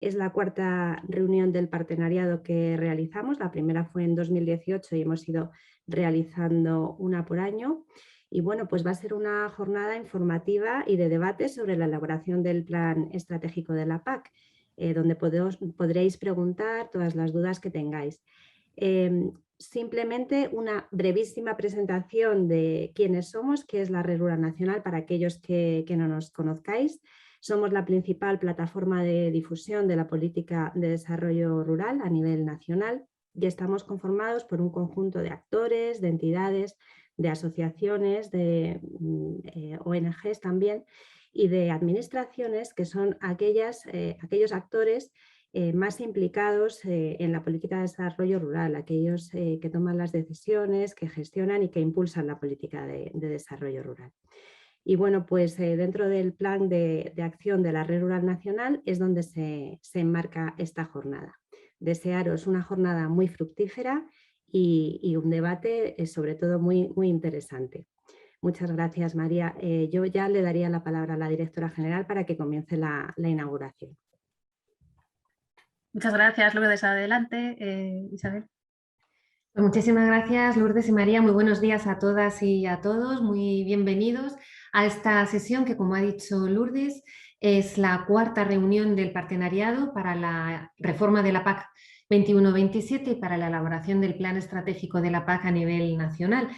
Es la cuarta reunión del partenariado que realizamos. La primera fue en 2018 y hemos ido realizando una por año. Y bueno, pues va a ser una jornada informativa y de debate sobre la elaboración del plan estratégico de la PAC, donde podréis preguntar todas las dudas que tengáis. Simplemente una brevísima presentación de quiénes somos, qué es la Red Rural Nacional para aquellos que no nos conozcáis. Somos la principal plataforma de difusión de la política de desarrollo rural a nivel nacional y estamos conformados por un conjunto de actores, de entidades, de asociaciones, de ONGs también y de administraciones que son aquellos actores más implicados en la política de desarrollo rural, aquellos que toman las decisiones, que gestionan y que impulsan la política de desarrollo rural. Y bueno, pues dentro del plan de acción de la Red Rural Nacional es donde se enmarca esta jornada. Desearos una jornada muy fructífera y un debate sobre todo muy interesante. Muchas gracias, María. Yo ya le daría la palabra a la directora general para que comience la inauguración. Muchas gracias, Lourdes. Adelante, Isabel. Pues muchísimas gracias, Lourdes y María. Muy buenos días a todas y a todos. Muy bienvenidos a esta sesión que, como ha dicho Lourdes, es la cuarta reunión del partenariado para la reforma de la PAC 21-27 y para la elaboración del plan estratégico de la PAC a nivel nacional.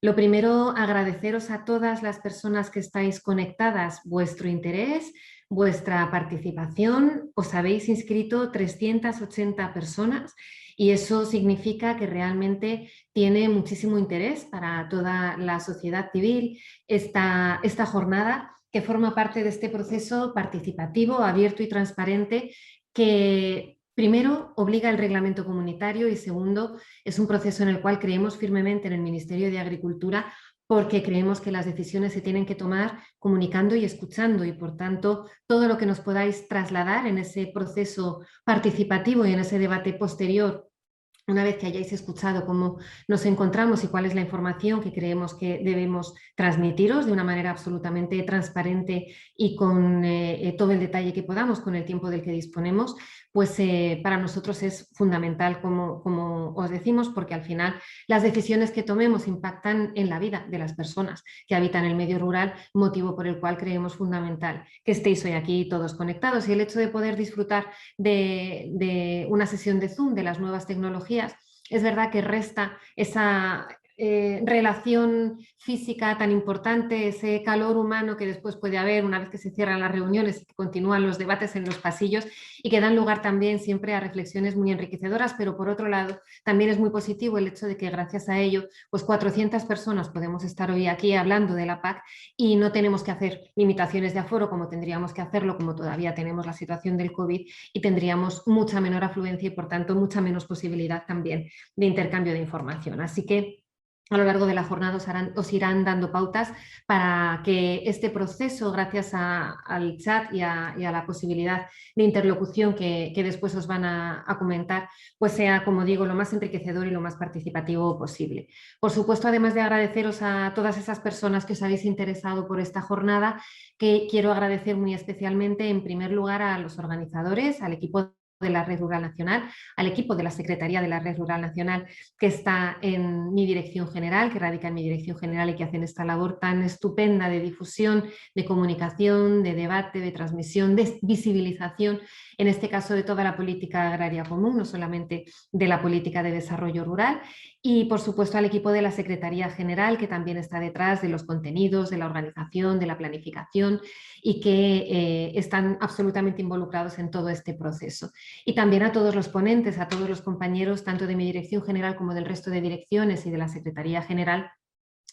Lo primero, agradeceros a todas las personas que estáis conectadas vuestro interés, vuestra participación. Os habéis inscrito 380 personas y eso significa que realmente tiene muchísimo interés para toda la sociedad civil esta jornada, que forma parte de este proceso participativo, abierto y transparente que primero obliga el reglamento comunitario y segundo es un proceso en el cual creemos firmemente en el Ministerio de Agricultura porque creemos que las decisiones se tienen que tomar comunicando y escuchando y por tanto todo lo que nos podáis trasladar en ese proceso participativo y en ese debate posterior, una vez que hayáis escuchado cómo nos encontramos y cuál es la información que creemos que debemos transmitiros de una manera absolutamente transparente y con todo el detalle que podamos, con el tiempo del que disponemos, pues para nosotros es fundamental, como os decimos, porque al final las decisiones que tomemos impactan en la vida de las personas que habitan el medio rural, motivo por el cual creemos fundamental que estéis hoy aquí todos conectados. Y el hecho de poder disfrutar de una sesión de Zoom, de las nuevas tecnologías, es verdad que resta esa relación física tan importante, ese calor humano que después puede haber una vez que se cierran las reuniones y que continúan los debates en los pasillos y que dan lugar también siempre a reflexiones muy enriquecedoras, pero por otro lado también es muy positivo el hecho de que gracias a ello pues 400 personas podemos estar hoy aquí hablando de la PAC y no tenemos que hacer limitaciones de aforo como tendríamos que hacerlo, como todavía tenemos la situación del COVID y tendríamos mucha menor afluencia y por tanto mucha menos posibilidad también de intercambio de información. Así que a lo largo de la jornada os irán dando pautas para que este proceso, gracias al chat y a la posibilidad de interlocución que después os van a comentar, pues sea, como digo, lo más enriquecedor y lo más participativo posible. Por supuesto, además de agradeceros a todas esas personas que os habéis interesado por esta jornada, que quiero agradecer muy especialmente, en primer lugar, a los organizadores, al equipo de la Red Rural Nacional, al equipo de la Secretaría de la Red Rural Nacional que está en mi dirección general, que radica en mi dirección general y que hacen esta labor tan estupenda de difusión, de comunicación, de debate, de transmisión, de visibilización, en este caso de toda la política agraria común, no solamente de la política de desarrollo rural, y por supuesto al equipo de la Secretaría General que también está detrás de los contenidos, de la organización, de la planificación y que están absolutamente involucrados en todo este proceso. Y también a todos los ponentes, a todos los compañeros, tanto de mi dirección general como del resto de direcciones y de la Secretaría General,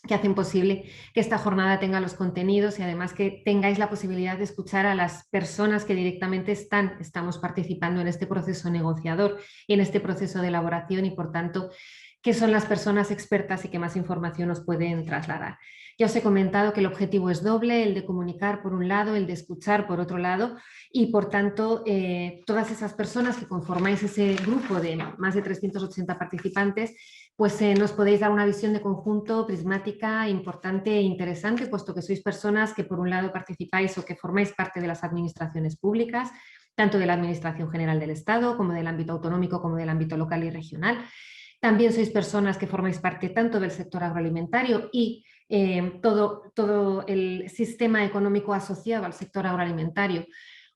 que hacen posible que esta jornada tenga los contenidos y además que tengáis la posibilidad de escuchar a las personas que directamente estamos participando en este proceso negociador y en este proceso de elaboración y por tanto que son las personas expertas y que más información nos pueden trasladar. Ya os he comentado que el objetivo es doble, el de comunicar por un lado, el de escuchar por otro lado y por tanto todas esas personas que conformáis ese grupo de más de 380 participantes pues nos podéis dar una visión de conjunto prismática, importante e interesante, puesto que sois personas que por un lado participáis o que formáis parte de las administraciones públicas, tanto de la Administración General del Estado, como del ámbito autonómico, como del ámbito local y regional. También sois personas que formáis parte tanto del sector agroalimentario y todo el sistema económico asociado al sector agroalimentario,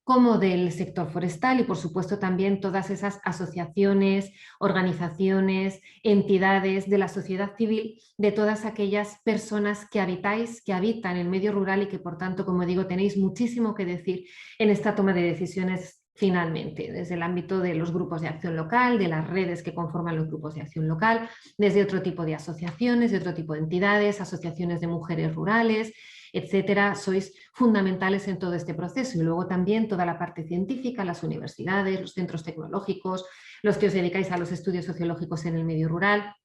como del sector forestal y, por supuesto, también todas esas asociaciones, organizaciones, entidades de la sociedad civil, de todas aquellas personas que habitan el medio rural y que, por tanto, como digo, tenéis muchísimo que decir en esta toma de decisiones finalmente, desde el ámbito de los grupos de acción local, de las redes que conforman los grupos de acción local, desde otro tipo de asociaciones, de otro tipo de entidades, asociaciones de mujeres rurales, etcétera. Sois fundamentales en todo este proceso. Y luego también toda la parte científica, las universidades, los centros tecnológicos, los que os dedicáis a los estudios sociológicos en el medio rural.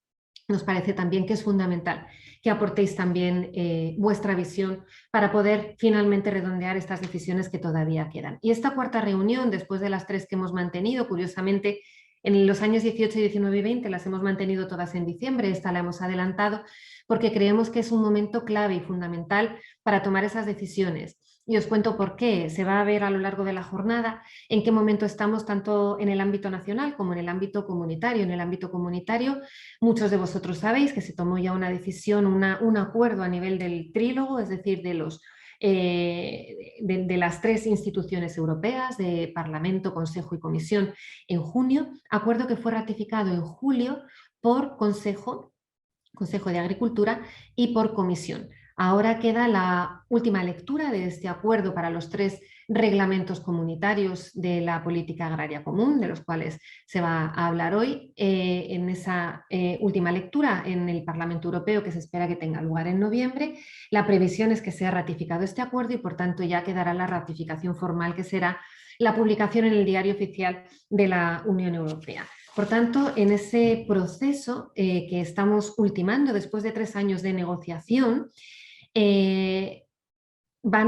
Nos parece también que es fundamental que aportéis también vuestra visión para poder finalmente redondear estas decisiones que todavía quedan. Y esta cuarta reunión, después de las 3 que hemos mantenido, curiosamente en los años 18, 19 y 20 las hemos mantenido todas en diciembre, esta la hemos adelantado porque creemos que es un momento clave y fundamental para tomar esas decisiones. Y os cuento por qué. Se va a ver a lo largo de la jornada en qué momento estamos tanto en el ámbito nacional como en el ámbito comunitario. En el ámbito comunitario, muchos de vosotros sabéis que se tomó ya una decisión, un acuerdo a nivel del trílogo, es decir, de las 3 instituciones europeas, de Parlamento, Consejo y Comisión, en junio, acuerdo que fue ratificado en julio por Consejo de Agricultura y por Comisión. Ahora queda la última lectura de este acuerdo para los 3 reglamentos comunitarios de la política agraria común, de los cuales se va a hablar hoy en esa última lectura en el Parlamento Europeo, que se espera que tenga lugar en noviembre. La previsión es que sea ratificado este acuerdo y, por tanto, ya quedará la ratificación formal, que será la publicación en el Diario Oficial de la Unión Europea. Por tanto, en ese proceso que estamos ultimando después de 3 años de negociación, va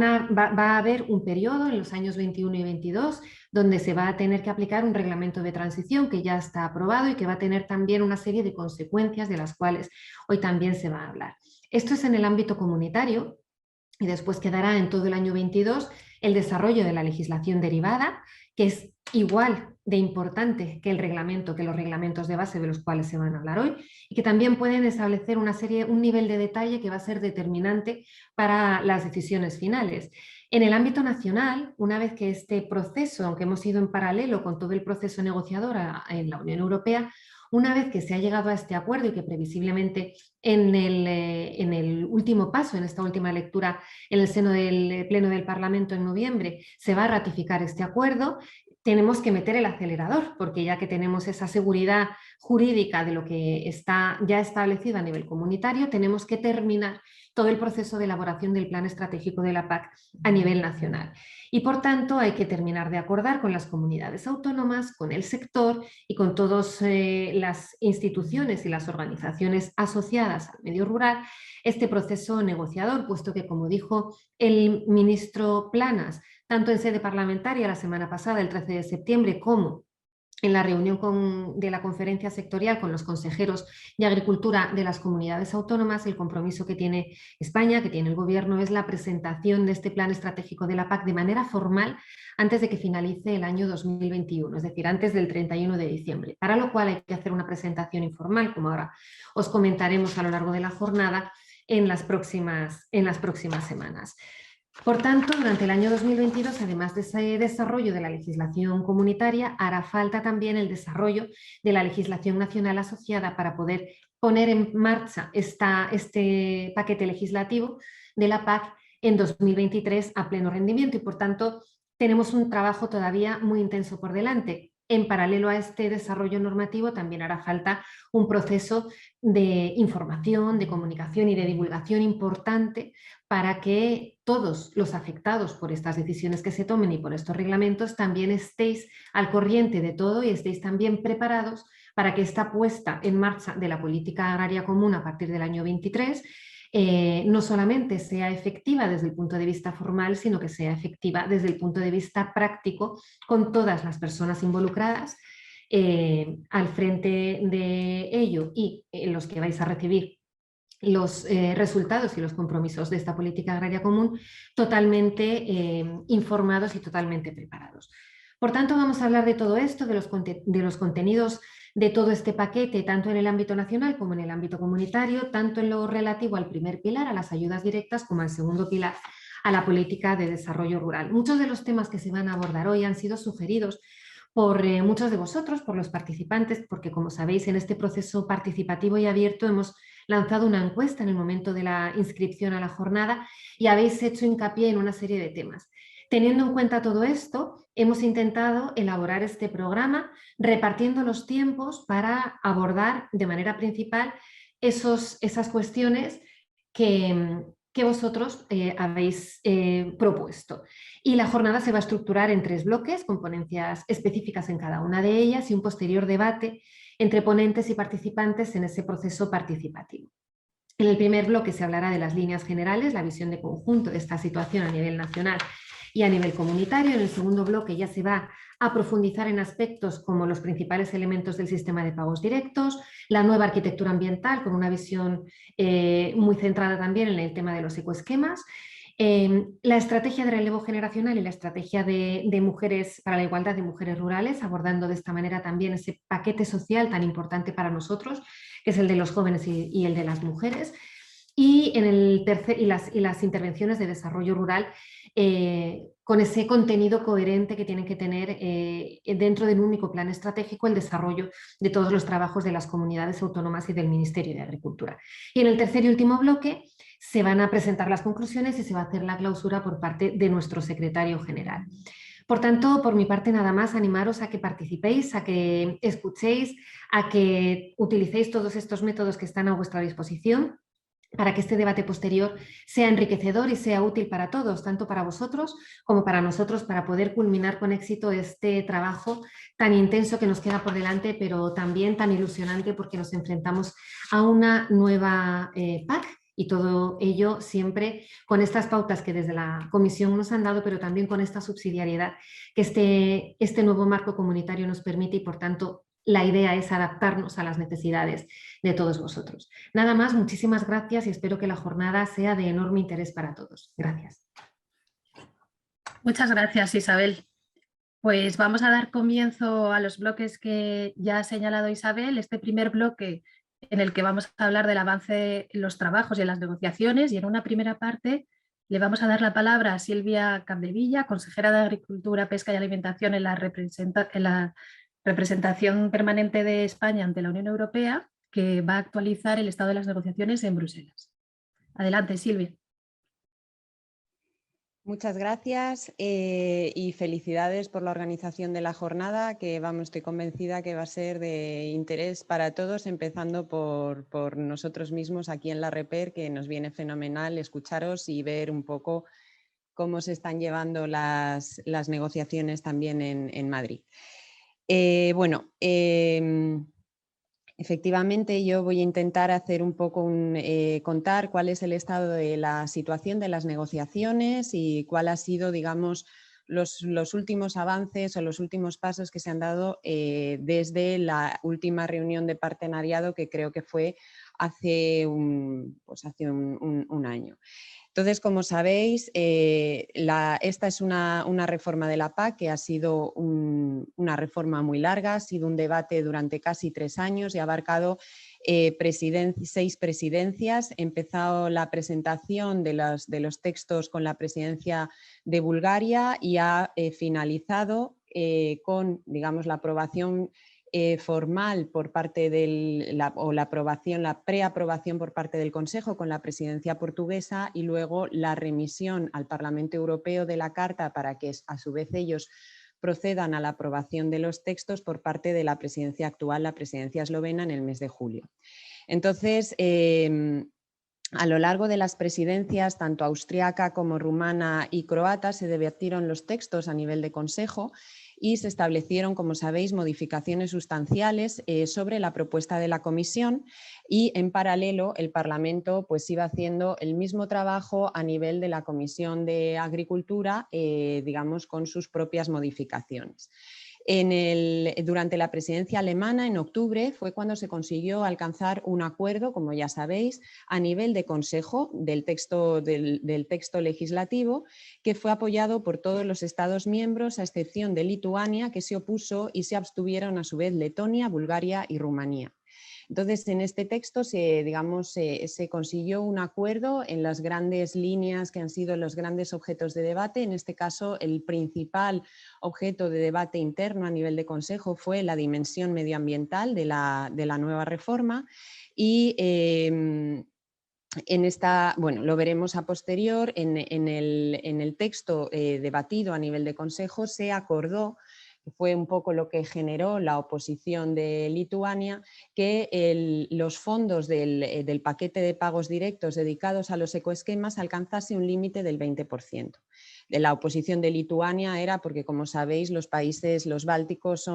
a haber un periodo en los años 21 y 22 donde se va a tener que aplicar un reglamento de transición que ya está aprobado y que va a tener también una serie de consecuencias de las cuales hoy también se va a hablar. Esto es en el ámbito comunitario y después quedará en todo el año 22 el desarrollo de la legislación derivada, que es igual de importante que los reglamentos de base de los cuales se van a hablar hoy, y que también pueden establecer un nivel de detalle que va a ser determinante para las decisiones finales. En el ámbito nacional, una vez que este proceso, aunque hemos ido en paralelo con todo el proceso negociador en la Unión Europea, una vez que se ha llegado a este acuerdo y que previsiblemente en el último paso, en esta última lectura en el seno del Pleno del Parlamento en noviembre, se va a ratificar este acuerdo, tenemos que meter el acelerador, porque ya que tenemos esa seguridad jurídica de lo que está ya establecido a nivel comunitario, tenemos que terminar todo el proceso de elaboración del plan estratégico de la PAC a nivel nacional. Y por tanto hay que terminar de acordar con las comunidades autónomas, con el sector y con todas las instituciones y las organizaciones asociadas al medio rural este proceso negociador, puesto que, como dijo el ministro Planas, tanto en sede parlamentaria la semana pasada, el 13 de septiembre, como en la reunión de la conferencia sectorial con los consejeros de Agricultura de las comunidades autónomas, el compromiso que tiene España, que tiene el Gobierno, es la presentación de este plan estratégico de la PAC de manera formal antes de que finalice el año 2021, es decir, antes del 31 de diciembre, para lo cual hay que hacer una presentación informal, como ahora os comentaremos a lo largo de la jornada, en las próximas semanas. Por tanto, durante el año 2022, además de ese desarrollo de la legislación comunitaria, hará falta también el desarrollo de la legislación nacional asociada para poder poner en marcha este paquete legislativo de la PAC en 2023 a pleno rendimiento y, por tanto, tenemos un trabajo todavía muy intenso por delante. En paralelo a este desarrollo normativo también hará falta un proceso de información, de comunicación y de divulgación importante para que todos los afectados por estas decisiones que se tomen y por estos reglamentos también estéis al corriente de todo y estéis también preparados para que esta puesta en marcha de la política agraria común a partir del año 23 no solamente sea efectiva desde el punto de vista formal, sino que sea efectiva desde el punto de vista práctico con todas las personas involucradas al frente de ello y los que vais a recibir los resultados y los compromisos de esta política agraria común totalmente informados y totalmente preparados. Por tanto, vamos a hablar de todo esto, de los contenidos de todo este paquete, tanto en el ámbito nacional como en el ámbito comunitario, tanto en lo relativo al primer pilar, a las ayudas directas, como al segundo pilar, a la política de desarrollo rural. Muchos de los temas que se van a abordar hoy han sido sugeridos por muchos de vosotros, por los participantes, porque como sabéis, en este proceso participativo y abierto hemos lanzado una encuesta en el momento de la inscripción a la jornada y habéis hecho hincapié en una serie de temas. Teniendo en cuenta todo esto, hemos intentado elaborar este programa repartiendo los tiempos para abordar de manera principal esas cuestiones que vosotros habéis propuesto. Y la jornada se va a estructurar en 3 bloques, con ponencias específicas en cada una de ellas y un posterior debate entre ponentes y participantes en ese proceso participativo. En el primer bloque se hablará de las líneas generales, la visión de conjunto de esta situación a nivel nacional y a nivel comunitario. En el segundo bloque ya se va a profundizar en aspectos como los principales elementos del sistema de pagos directos, la nueva arquitectura ambiental con una visión muy centrada también en el tema de los ecoesquemas, la estrategia de relevo generacional y la estrategia de mujeres para la igualdad de mujeres rurales, abordando de esta manera también ese paquete social tan importante para nosotros, que es el de los jóvenes y el de las mujeres, y las intervenciones de desarrollo rural con ese contenido coherente que tienen que tener dentro de un único plan estratégico el desarrollo de todos los trabajos de las comunidades autónomas y del Ministerio de Agricultura. Y en el tercer y último bloque se van a presentar las conclusiones y se va a hacer la clausura por parte de nuestro secretario general. Por tanto, por mi parte nada más, animaros a que participéis, a que escuchéis, a que utilicéis todos estos métodos que están a vuestra disposición para que este debate posterior sea enriquecedor y sea útil para todos, tanto para vosotros como para nosotros, para poder culminar con éxito este trabajo tan intenso que nos queda por delante, pero también tan ilusionante porque nos enfrentamos a una nueva PAC. Y todo ello siempre con estas pautas que desde la Comisión nos han dado, pero también con esta subsidiariedad que este nuevo marco comunitario nos permite y, por tanto, la idea es adaptarnos a las necesidades de todos vosotros. Nada más, muchísimas gracias y espero que la jornada sea de enorme interés para todos. Gracias. Muchas gracias, Isabel. Pues vamos a dar comienzo a los bloques que ya ha señalado Isabel. Este primer bloque en el que vamos a hablar del avance en los trabajos y en las negociaciones, y en una primera parte le vamos a dar la palabra a Silvia Capdevila, consejera de Agricultura, Pesca y Alimentación en la representación permanente de España ante la Unión Europea, que va a actualizar el estado de las negociaciones en Bruselas. Adelante, Silvia. Muchas gracias y felicidades por la organización de la jornada, que estoy convencida que va a ser de interés para todos, empezando por nosotros mismos aquí en la REPER, que nos viene fenomenal escucharos y ver un poco cómo se están llevando las negociaciones también en Madrid. Efectivamente, yo voy a intentar hacer un poco contar cuál es el estado de la situación de las negociaciones y cuál ha sido, digamos, los últimos avances o los últimos pasos que se han dado desde la última reunión de partenariado, que creo que fue hace un año. Entonces, como sabéis, esta es una reforma de la PAC que ha sido una reforma muy larga, ha sido un debate durante casi 3 años y ha abarcado 6 presidencias. Ha empezado la presentación de los textos con la presidencia de Bulgaria y ha finalizado con, digamos, la aprobación formal por parte la preaprobación por parte del Consejo con la presidencia portuguesa y luego la remisión al Parlamento Europeo de la Carta para que a su vez ellos procedan a la aprobación de los textos por parte de la presidencia actual, la presidencia eslovena, en el mes de julio. Entonces, a lo largo de las presidencias, tanto austriaca como rumana y croata, se debatieron los textos a nivel de Consejo y se establecieron, como sabéis, modificaciones sustanciales sobre la propuesta de la Comisión y, en paralelo, el Parlamento pues iba haciendo el mismo trabajo a nivel de la Comisión de Agricultura, digamos, con sus propias modificaciones. Durante la presidencia alemana, en octubre, fue cuando se consiguió alcanzar un acuerdo, como ya sabéis, a nivel de Consejo del texto legislativo, que fue apoyado por todos los Estados miembros, a excepción de Lituania, que se opuso, y se abstuvieron a su vez Letonia, Bulgaria y Rumanía. Entonces, en este texto se consiguió un acuerdo en las grandes líneas que han sido los grandes objetos de debate. En este caso, el principal objeto de debate interno a nivel de Consejo fue la dimensión medioambiental de la nueva reforma y lo veremos a posterior, en el texto debatido a nivel de Consejo se acordó, que fue un poco lo que generó la oposición de Lituania, que los fondos del paquete de pagos directos dedicados a los ecoesquemas alcanzase un límite del 20%. La oposición de Lituania era porque, como sabéis, los países, los bálticos,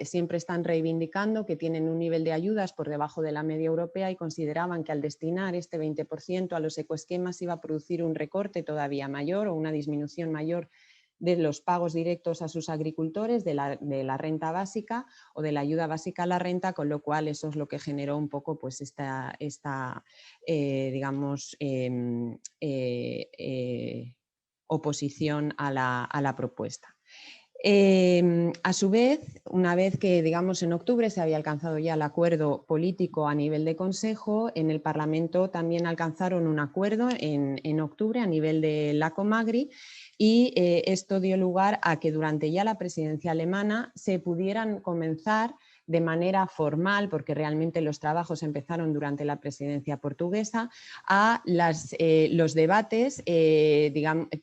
siempre están reivindicando que tienen un nivel de ayudas por debajo de la media europea y consideraban que al destinar este 20% a los ecoesquemas iba a producir un recorte todavía mayor o una disminución mayor de los pagos directos a sus agricultores, de la renta básica o de la ayuda básica a la renta, con lo cual eso es lo que generó un poco pues, esta oposición a la propuesta. A su vez, una vez que en octubre se había alcanzado ya el acuerdo político a nivel de Consejo, en el Parlamento también alcanzaron un acuerdo en octubre a nivel de la Comagri, y esto dio lugar a que durante ya la presidencia alemana se pudieran comenzar de manera formal, porque realmente los trabajos empezaron durante la presidencia portuguesa, a los debates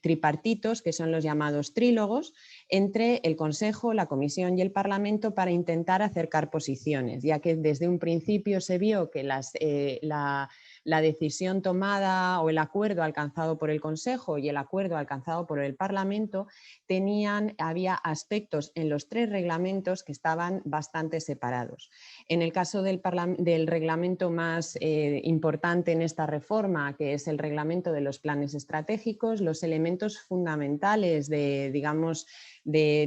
tripartitos, que son los llamados trílogos, entre el Consejo, la Comisión y el Parlamento, para intentar acercar posiciones, ya que desde un principio se vio que la decisión tomada o el acuerdo alcanzado por el Consejo y el acuerdo alcanzado por el Parlamento había aspectos en los tres reglamentos que estaban bastante separados. En el caso del reglamento más importante en esta reforma, que es el reglamento de los planes estratégicos, los elementos fundamentales de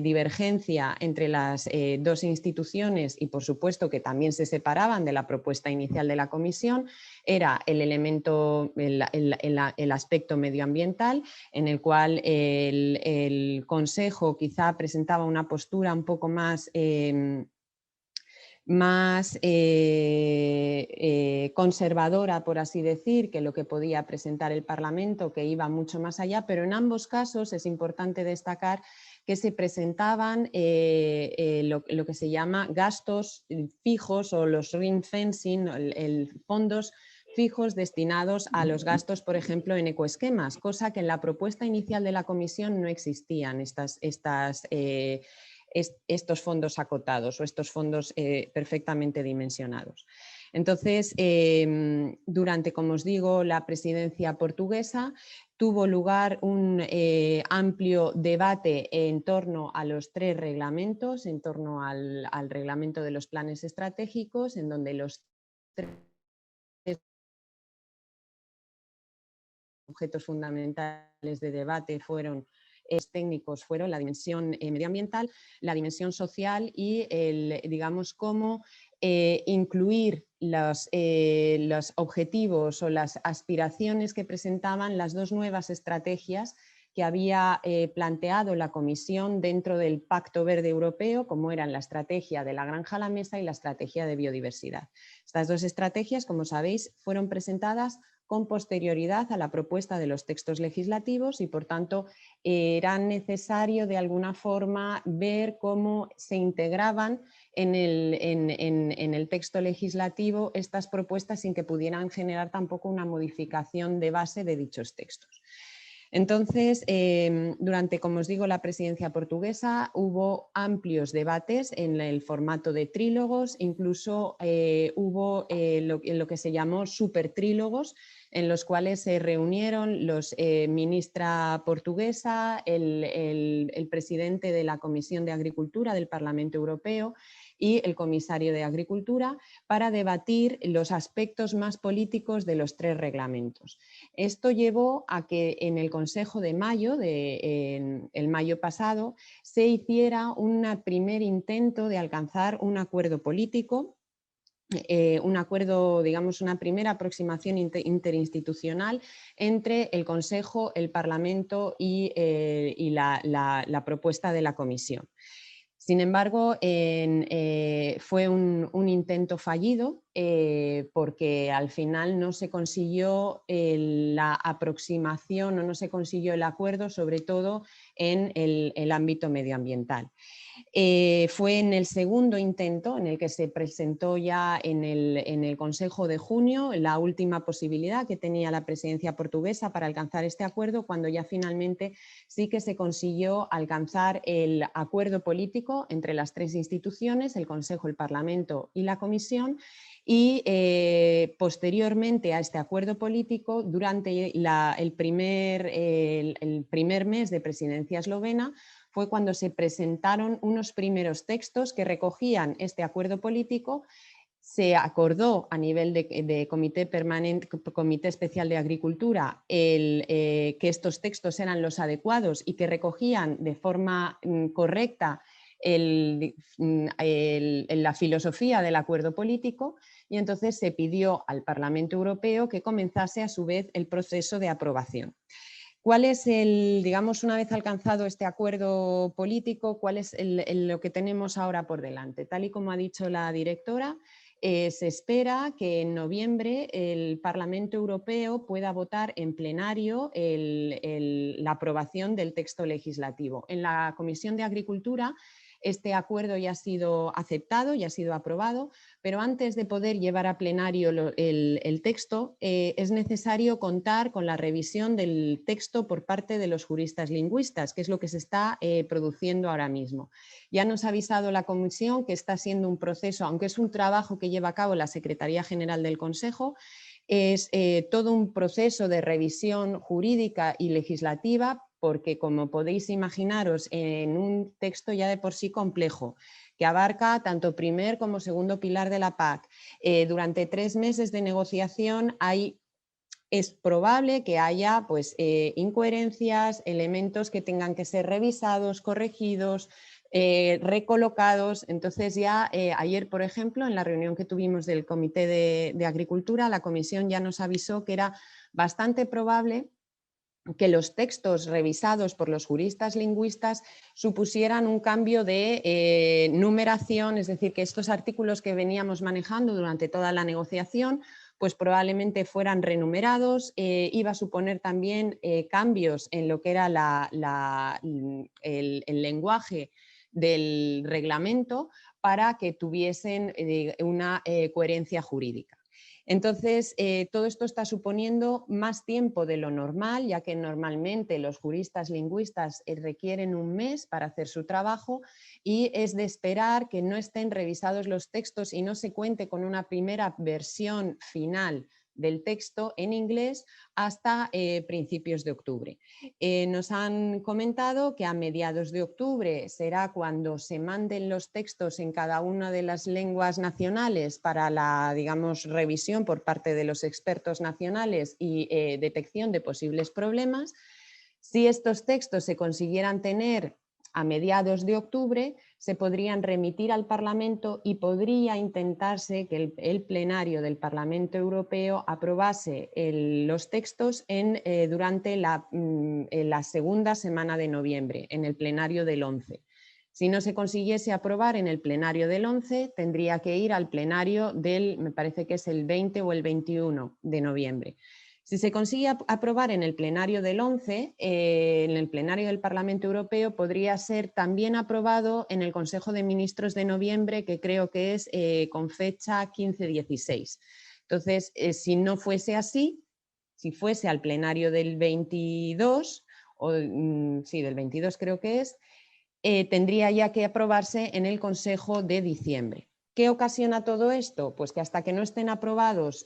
divergencia entre las dos instituciones, y por supuesto que también se separaban de la propuesta inicial de la Comisión, era el aspecto medioambiental, en el cual el Consejo quizá presentaba una postura un poco más conservadora, por así decir, que lo que podía presentar el Parlamento, que iba mucho más allá, pero en ambos casos es importante destacar que se presentaban lo que se llama gastos fijos o los ring fencing, fondos fijos destinados a los gastos, por ejemplo, en ecoesquemas, cosa que en la propuesta inicial de la Comisión no existían estos fondos acotados o estos fondos perfectamente dimensionados. Entonces, durante, como os digo, la presidencia portuguesa tuvo lugar un amplio debate en torno a los tres reglamentos, en torno al reglamento de los planes estratégicos, en donde los tres objetos fundamentales de debate técnicos fueron la dimensión medioambiental, la dimensión social y cómo incluir los objetivos o las aspiraciones que presentaban las dos nuevas estrategias que había planteado la Comisión dentro del Pacto Verde Europeo, como eran la estrategia de la granja a la mesa y la estrategia de biodiversidad. Estas dos estrategias, como sabéis, fueron presentadas con posterioridad a la propuesta de los textos legislativos y, por tanto, era necesario de alguna forma ver cómo se integraban en el texto legislativo estas propuestas sin que pudieran generar tampoco una modificación de base de dichos textos. Entonces, durante, como os digo, la presidencia portuguesa hubo amplios debates en el formato de trílogos, incluso hubo lo que se llamó supertrílogos, en los cuales se reunieron los ministra portuguesa, el presidente de la Comisión de Agricultura del Parlamento Europeo y el comisario de Agricultura para debatir los aspectos más políticos de los 3 reglamentos. Esto llevó a que en el Consejo de mayo, el mayo pasado, se hiciera un primer intento de alcanzar un acuerdo político, un acuerdo, digamos, una primera aproximación interinstitucional entre el Consejo, el Parlamento y la propuesta de la Comisión. Sin embargo, fue un intento fallido porque al final no se consiguió la aproximación o no se consiguió el acuerdo, sobre todo en el ámbito medioambiental. Fue en el segundo intento en el que se presentó ya en el Consejo de junio la última posibilidad que tenía la presidencia portuguesa para alcanzar este acuerdo, cuando ya finalmente sí que se consiguió alcanzar el acuerdo político entre las 3 instituciones, el Consejo, el Parlamento y la Comisión, y posteriormente a este acuerdo político, durante el primer mes de presidencia eslovena, fue cuando se presentaron unos primeros textos que recogían este acuerdo político. Se acordó a nivel de Comité Permanente, Comité Especial de Agricultura, que estos textos eran los adecuados y que recogían de forma correcta la filosofía del acuerdo político, y entonces se pidió al Parlamento Europeo que comenzase a su vez el proceso de aprobación. ¿Cuál es digamos, una vez alcanzado este acuerdo político, cuál es lo que tenemos ahora por delante? Tal y como ha dicho la directora, se espera que en noviembre el Parlamento Europeo pueda votar en plenario la aprobación del texto legislativo. En la Comisión de Agricultura este acuerdo ya ha sido aceptado, ya ha sido aprobado, pero antes de poder llevar a plenario el texto, es necesario contar con la revisión del texto por parte de los juristas lingüistas, que es lo que se está produciendo ahora mismo. Ya nos ha avisado la Comisión que está siendo un proceso, aunque es un trabajo que lleva a cabo la Secretaría General del Consejo, es todo un proceso de revisión jurídica y legislativa, porque como podéis imaginaros, en un texto ya de por sí complejo, que abarca tanto primer como segundo pilar de la PAC, durante 3 meses de negociación es probable que haya pues, incoherencias, elementos que tengan que ser revisados, corregidos, recolocados. Entonces ya ayer, por ejemplo, en la reunión que tuvimos del Comité de Agricultura, la Comisión ya nos avisó que era bastante probable que los textos revisados por los juristas lingüistas supusieran un cambio de numeración, es decir, que estos artículos que veníamos manejando durante toda la negociación pues probablemente fueran renumerados, iba a suponer también cambios en lo que era el lenguaje del reglamento para que tuviesen una coherencia jurídica. Entonces, todo esto está suponiendo más tiempo de lo normal, ya que normalmente los juristas lingüistas requieren un mes para hacer su trabajo, y es de esperar que no estén revisados los textos y no se cuente con una primera versión final del texto en inglés hasta principios de octubre. Nos han comentado que a mediados de octubre será cuando se manden los textos en cada una de las lenguas nacionales para la, digamos, revisión por parte de los expertos nacionales y detección de posibles problemas. Si estos textos se consiguieran tener a mediados de octubre, se podrían remitir al Parlamento y podría intentarse que el plenario del Parlamento Europeo aprobase los textos durante la segunda semana de noviembre, en el plenario del 11. Si no se consiguiese aprobar en el plenario del 11, tendría que ir al plenario me parece que es el 20 o el 21 de noviembre. Si se consigue aprobar en el plenario del 11, en el plenario del Parlamento Europeo podría ser también aprobado en el Consejo de Ministros de noviembre, que creo que es con fecha 15-16. Entonces, si no fuese así, si fuese al plenario del 22, sí, del 22 creo que es, tendría ya que aprobarse en el Consejo de diciembre. ¿Qué ocasiona todo esto? Pues que hasta que no estén aprobados,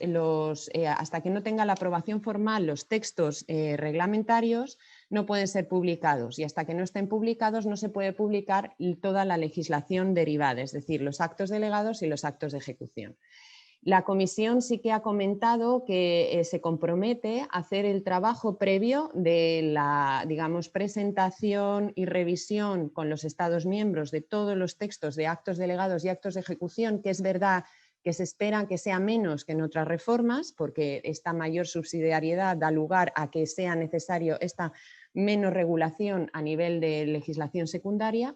hasta que no tenga la aprobación formal los textos reglamentarios, no pueden ser publicados, y hasta que no estén publicados no se puede publicar toda la legislación derivada, es decir, los actos delegados y los actos de ejecución. La Comisión sí que ha comentado que se compromete a hacer el trabajo previo de la, digamos, presentación y revisión con los Estados miembros de todos los textos de actos delegados y actos de ejecución, que es verdad que se espera que sea menos que en otras reformas, porque esta mayor subsidiariedad da lugar a que sea necesario esta menos regulación a nivel de legislación secundaria.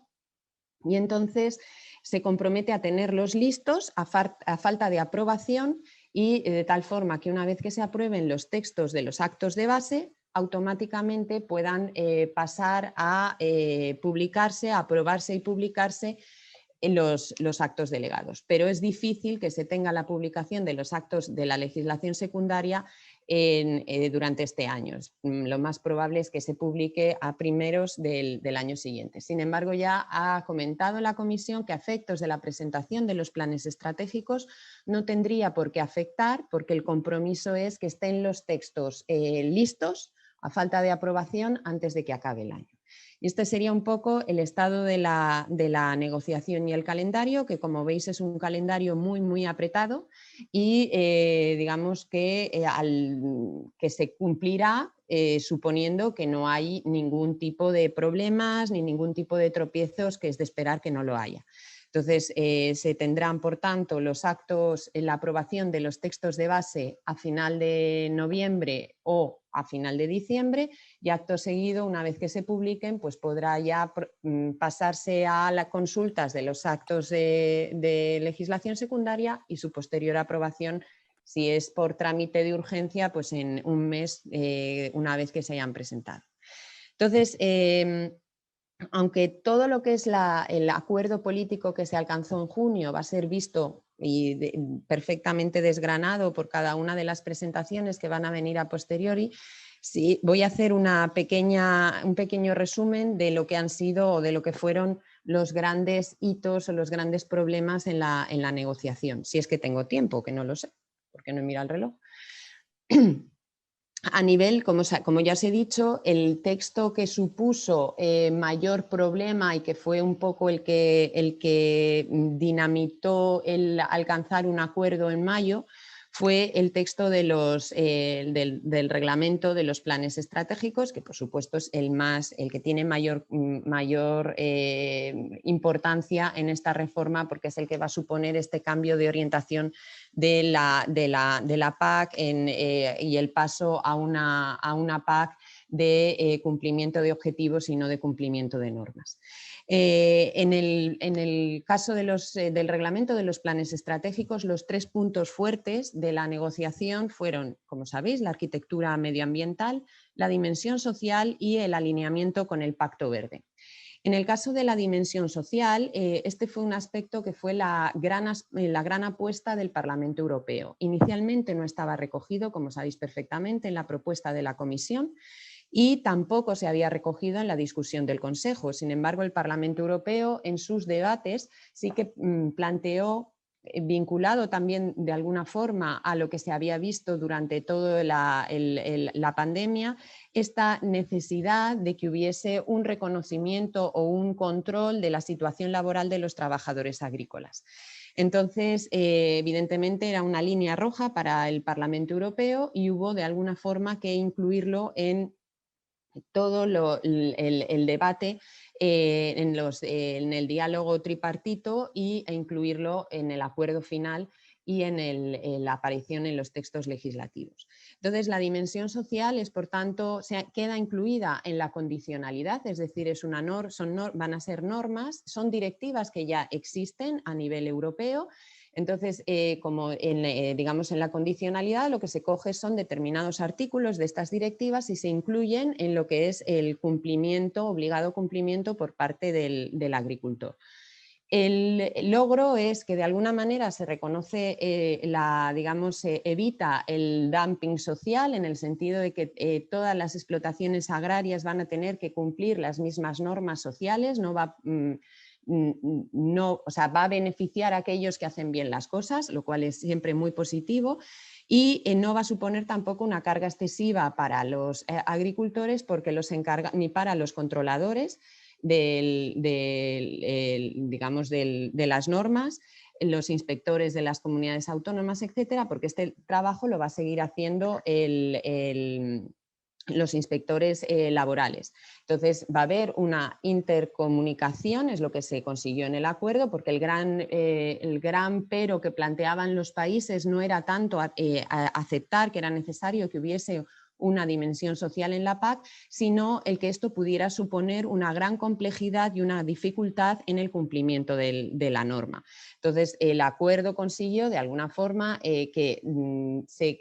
Y entonces se compromete a tenerlos listos a falta de aprobación, y de tal forma que una vez que se aprueben los textos de los actos de base, automáticamente puedan pasar a publicarse, a aprobarse y publicarse en los actos delegados. Pero es difícil que se tenga la publicación de los actos de la legislación secundaria durante este año. Lo más probable es que se publique a primeros del año siguiente. Sin embargo, ya ha comentado la Comisión que a efectos de la presentación de los planes estratégicos no tendría por qué afectar, porque el compromiso es que estén los textos listos a falta de aprobación antes de que acabe el año. Y este sería un poco el estado de la negociación y el calendario, que como veis es un calendario muy apretado, y digamos que se cumplirá suponiendo que no hay ningún tipo de problemas ni ningún tipo de tropiezos, que es de esperar que no lo haya. Entonces, se tendrán, por tanto, los actos, la aprobación de los textos de base a final de noviembre o a final de diciembre, y acto seguido, una vez que se publiquen, pues podrá ya pasarse a las consultas de los actos de legislación secundaria y su posterior aprobación, si es por trámite de urgencia, pues en un mes, una vez que se hayan presentado. Entonces, aunque todo lo que es el acuerdo político que se alcanzó en junio va a ser visto y perfectamente desgranado por cada una de las presentaciones que van a venir a posteriori, sí, voy a hacer un pequeño resumen de lo que han sido o de lo que fueron los grandes hitos o los grandes problemas en la negociación. Si es que tengo tiempo, que no lo sé, porque no he mirado el reloj. A nivel, como ya os he dicho, el texto que supuso mayor problema y que fue un poco el que dinamitó el alcanzar un acuerdo en mayo, fue el texto de del reglamento de los planes estratégicos, que por supuesto es el que tiene mayor importancia en esta reforma, porque es el que va a suponer este cambio de orientación de la PAC y el paso a una PAC de cumplimiento de objetivos y no de cumplimiento de normas. En el caso del reglamento de los planes estratégicos, los 3 puntos fuertes de la negociación fueron, como sabéis, la arquitectura medioambiental, la dimensión social y el alineamiento con el Pacto Verde. En el caso de la dimensión social, este fue un aspecto que fue la gran apuesta del Parlamento Europeo. Inicialmente no estaba recogido, como sabéis perfectamente, en la propuesta de la Comisión, y tampoco se había recogido en la discusión del Consejo. Sin embargo, el Parlamento Europeo en sus debates sí que planteó, vinculado también de alguna forma a lo que se había visto durante toda la pandemia, esta necesidad de que hubiese un reconocimiento o un control de la situación laboral de los trabajadores agrícolas. Entonces, evidentemente era una línea roja para el Parlamento Europeo y hubo de alguna forma que incluirlo en todo el debate en el diálogo tripartito e incluirlo en el acuerdo final y en la aparición en los textos legislativos. Entonces, la dimensión social es, por tanto, queda incluida en la condicionalidad, es decir, van a ser normas, son directivas que ya existen a nivel europeo. Entonces, como digamos en la condicionalidad, lo que se coge son determinados artículos de estas directivas y se incluyen en lo que es el obligado cumplimiento por parte del agricultor. El logro es que de alguna manera se reconoce, se evita el dumping social, en el sentido de que todas las explotaciones agrarias van a tener que cumplir las mismas normas sociales, no, o sea, va a beneficiar a aquellos que hacen bien las cosas, lo cual es siempre muy positivo, y no va a suponer tampoco una carga excesiva para los agricultores porque ni para los controladores digamos, de las normas, los inspectores de las comunidades autónomas, etcétera, porque este trabajo lo va a seguir haciendo los inspectores laborales. Entonces va a haber una intercomunicación, es lo que se consiguió en el acuerdo, porque el gran pero que planteaban los países no era tanto aceptar que era necesario que hubiese una dimensión social en la PAC, sino el que esto pudiera suponer una gran complejidad y una dificultad en el cumplimiento de la norma. Entonces, el acuerdo consiguió de alguna forma que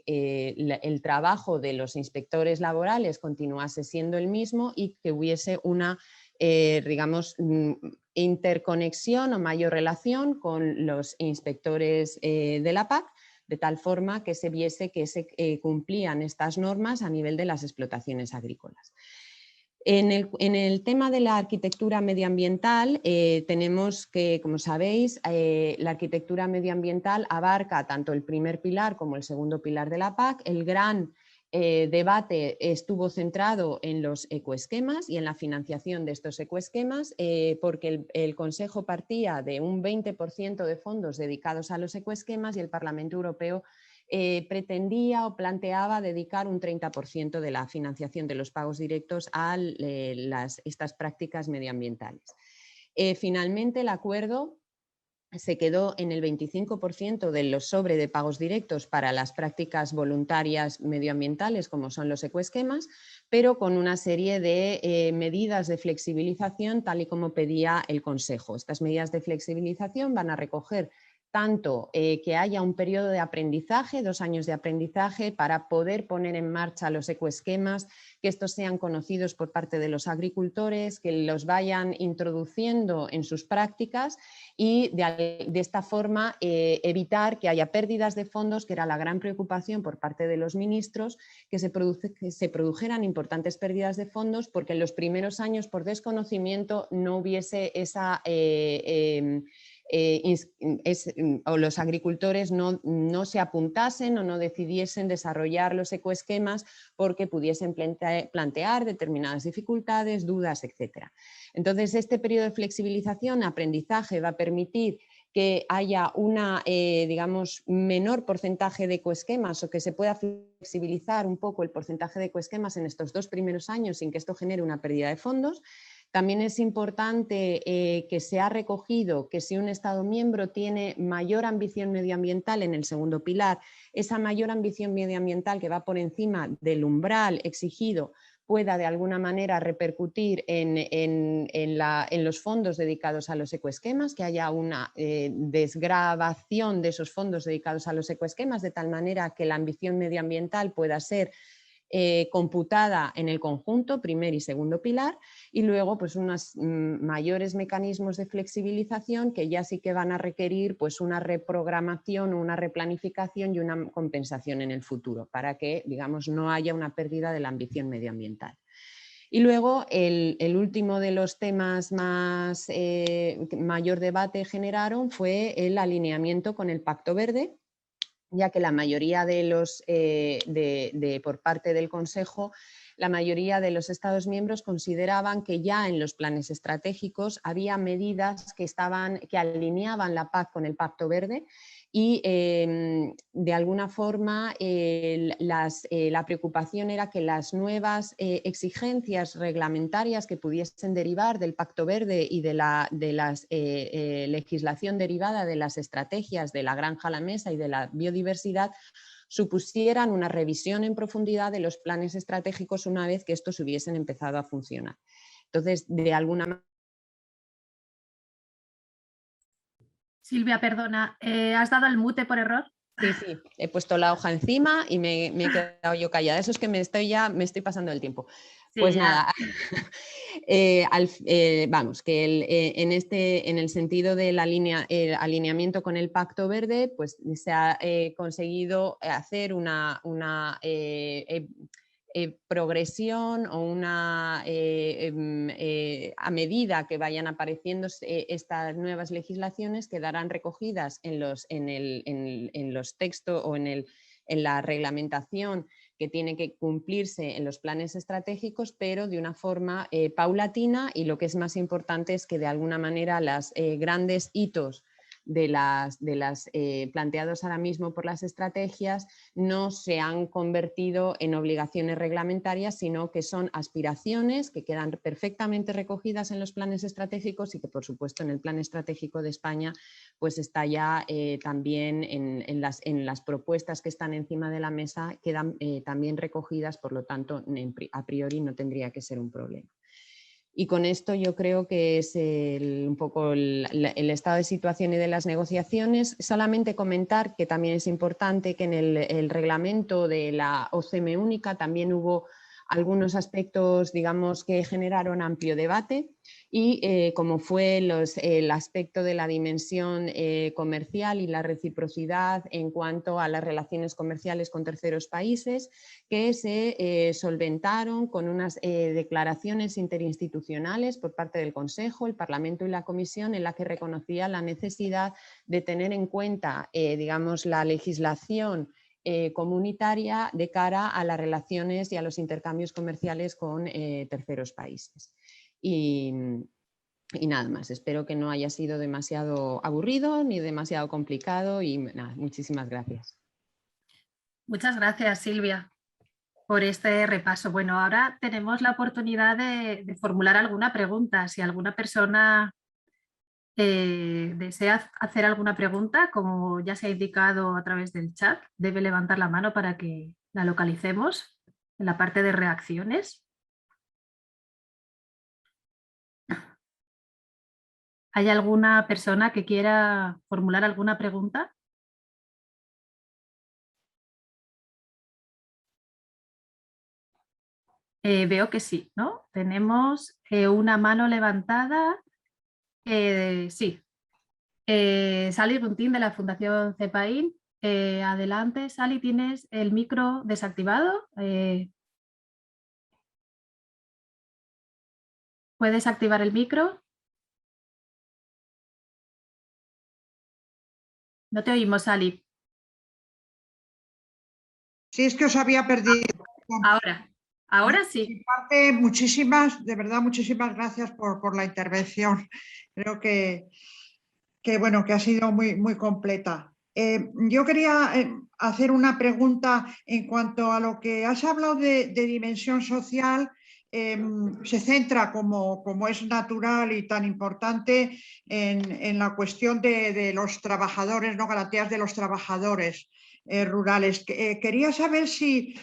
el trabajo de los inspectores laborales continuase siendo el mismo y que hubiese una digamos, interconexión o mayor relación con los inspectores de la PAC, de tal forma que se viese que se cumplían estas normas a nivel de las explotaciones agrícolas. En el tema de la arquitectura medioambiental tenemos que, como sabéis, la arquitectura medioambiental abarca tanto el primer pilar como el segundo pilar de la PAC. El gran debate estuvo centrado en los ecoesquemas y en la financiación de estos ecoesquemas, porque el Consejo partía de un 20% de fondos dedicados a los ecoesquemas y el Parlamento Europeo pretendía o planteaba dedicar un 30% de la financiación de los pagos directos a estas prácticas medioambientales. Finalmente, el acuerdo se quedó en el 25% de los sobre de pagos directos para las prácticas voluntarias medioambientales, como son los ecoesquemas, pero con una serie de medidas de flexibilización, tal y como pedía el Consejo. Estas medidas de flexibilización van a recoger tanto que haya un periodo de aprendizaje, 2 años de aprendizaje, para poder poner en marcha los ecoesquemas, que estos sean conocidos por parte de los agricultores, que los vayan introduciendo en sus prácticas y de esta forma evitar que haya pérdidas de fondos, que era la gran preocupación por parte de los ministros, que se produjeran importantes pérdidas de fondos porque en los primeros años por desconocimiento no hubiese esa... o los agricultores no se apuntasen o no decidiesen desarrollar los ecoesquemas porque pudiesen plantear determinadas dificultades, dudas, etc. Entonces, este periodo de flexibilización, aprendizaje, va a permitir que haya una, digamos, menor porcentaje de ecoesquemas o que se pueda flexibilizar un poco el porcentaje de ecoesquemas en estos 2 primeros años sin que esto genere una pérdida de fondos. También es importante que se ha recogido que si un Estado miembro tiene mayor ambición medioambiental en el segundo pilar, esa mayor ambición medioambiental que va por encima del umbral exigido pueda de alguna manera repercutir en los fondos dedicados a los ecoesquemas, que haya una desgravación de esos fondos dedicados a los ecoesquemas, de tal manera que la ambición medioambiental pueda ser computada en el conjunto, primer y segundo pilar, y luego pues unos mayores mecanismos de flexibilización que ya sí que van a requerir pues una reprogramación, una replanificación y una compensación en el futuro para que, digamos, no haya una pérdida de la ambición medioambiental. Y luego el último de los temas más mayor debate generaron fue el alineamiento con el Pacto Verde, ya que la mayoría de los, por parte del Consejo, la mayoría de los Estados miembros consideraban que ya en los planes estratégicos había medidas que alineaban la PAC con el Pacto Verde y de alguna forma la preocupación era que las nuevas exigencias reglamentarias que pudiesen derivar del Pacto Verde y de la legislación derivada de las estrategias de la granja a la mesa y de la biodiversidad supusieran una revisión en profundidad de los planes estratégicos una vez que estos hubiesen empezado a funcionar. Entonces, de alguna manera... Silvia, perdona, ¿has dado el mute por error? Sí, he puesto la hoja encima y me he quedado yo callada. Eso es que me estoy pasando el tiempo. Sí, pues nada, vamos, que en el sentido del alineamiento con el Pacto Verde, pues se ha conseguido hacer progresión o una, a medida que vayan apareciendo estas nuevas legislaciones, quedarán recogidas en los textos o en la reglamentación que tiene que cumplirse en los planes estratégicos, pero de una forma paulatina, y lo que es más importante es que de alguna manera los grandes hitos de las planteados ahora mismo por las estrategias no se han convertido en obligaciones reglamentarias, sino que son aspiraciones que quedan perfectamente recogidas en los planes estratégicos y que, por supuesto, en el Plan Estratégico de España pues está ya también en las propuestas que están encima de la mesa, quedan también recogidas, por lo tanto, a priori no tendría que ser un problema. Y con esto yo creo que es un poco el estado de situación y de las negociaciones. Solamente comentar que también es importante que en el reglamento de la OCM única también hubo algunos aspectos, digamos, que generaron amplio debate, y como fue el aspecto de la dimensión comercial y la reciprocidad en cuanto a las relaciones comerciales con terceros países, que se solventaron con unas declaraciones interinstitucionales por parte del Consejo, el Parlamento y la Comisión, en la que reconocía la necesidad de tener en cuenta, digamos, la legislación comunitaria de cara a las relaciones y a los intercambios comerciales con terceros países. Y nada más, espero que no haya sido demasiado aburrido ni demasiado complicado, y nada, muchísimas gracias. Muchas gracias, Silvia, por este repaso. Bueno, ahora tenemos la oportunidad de formular alguna pregunta. Si alguna persona desea hacer alguna pregunta, como ya se ha indicado a través del chat, debe levantar la mano para que la localicemos en la parte de reacciones. ¿Hay alguna persona que quiera formular alguna pregunta? Veo que sí, ¿no? Tenemos una mano levantada. Sí. Sally Buntín, de la Fundación CEPAIN. Adelante, Sally, ¿tienes el micro desactivado? ¿Puedes activar el micro? No te oímos, Sally. Sí, es que os había perdido. Ahora sí. De mi parte, muchísimas, de verdad, muchísimas gracias por la intervención. Creo que bueno, que ha sido muy, muy completa. Yo quería hacer una pregunta en cuanto a lo que has hablado de dimensión social. Se centra, como es natural y tan importante, en la cuestión de los trabajadores, ¿no? Garantías de los trabajadores rurales. Quería saber si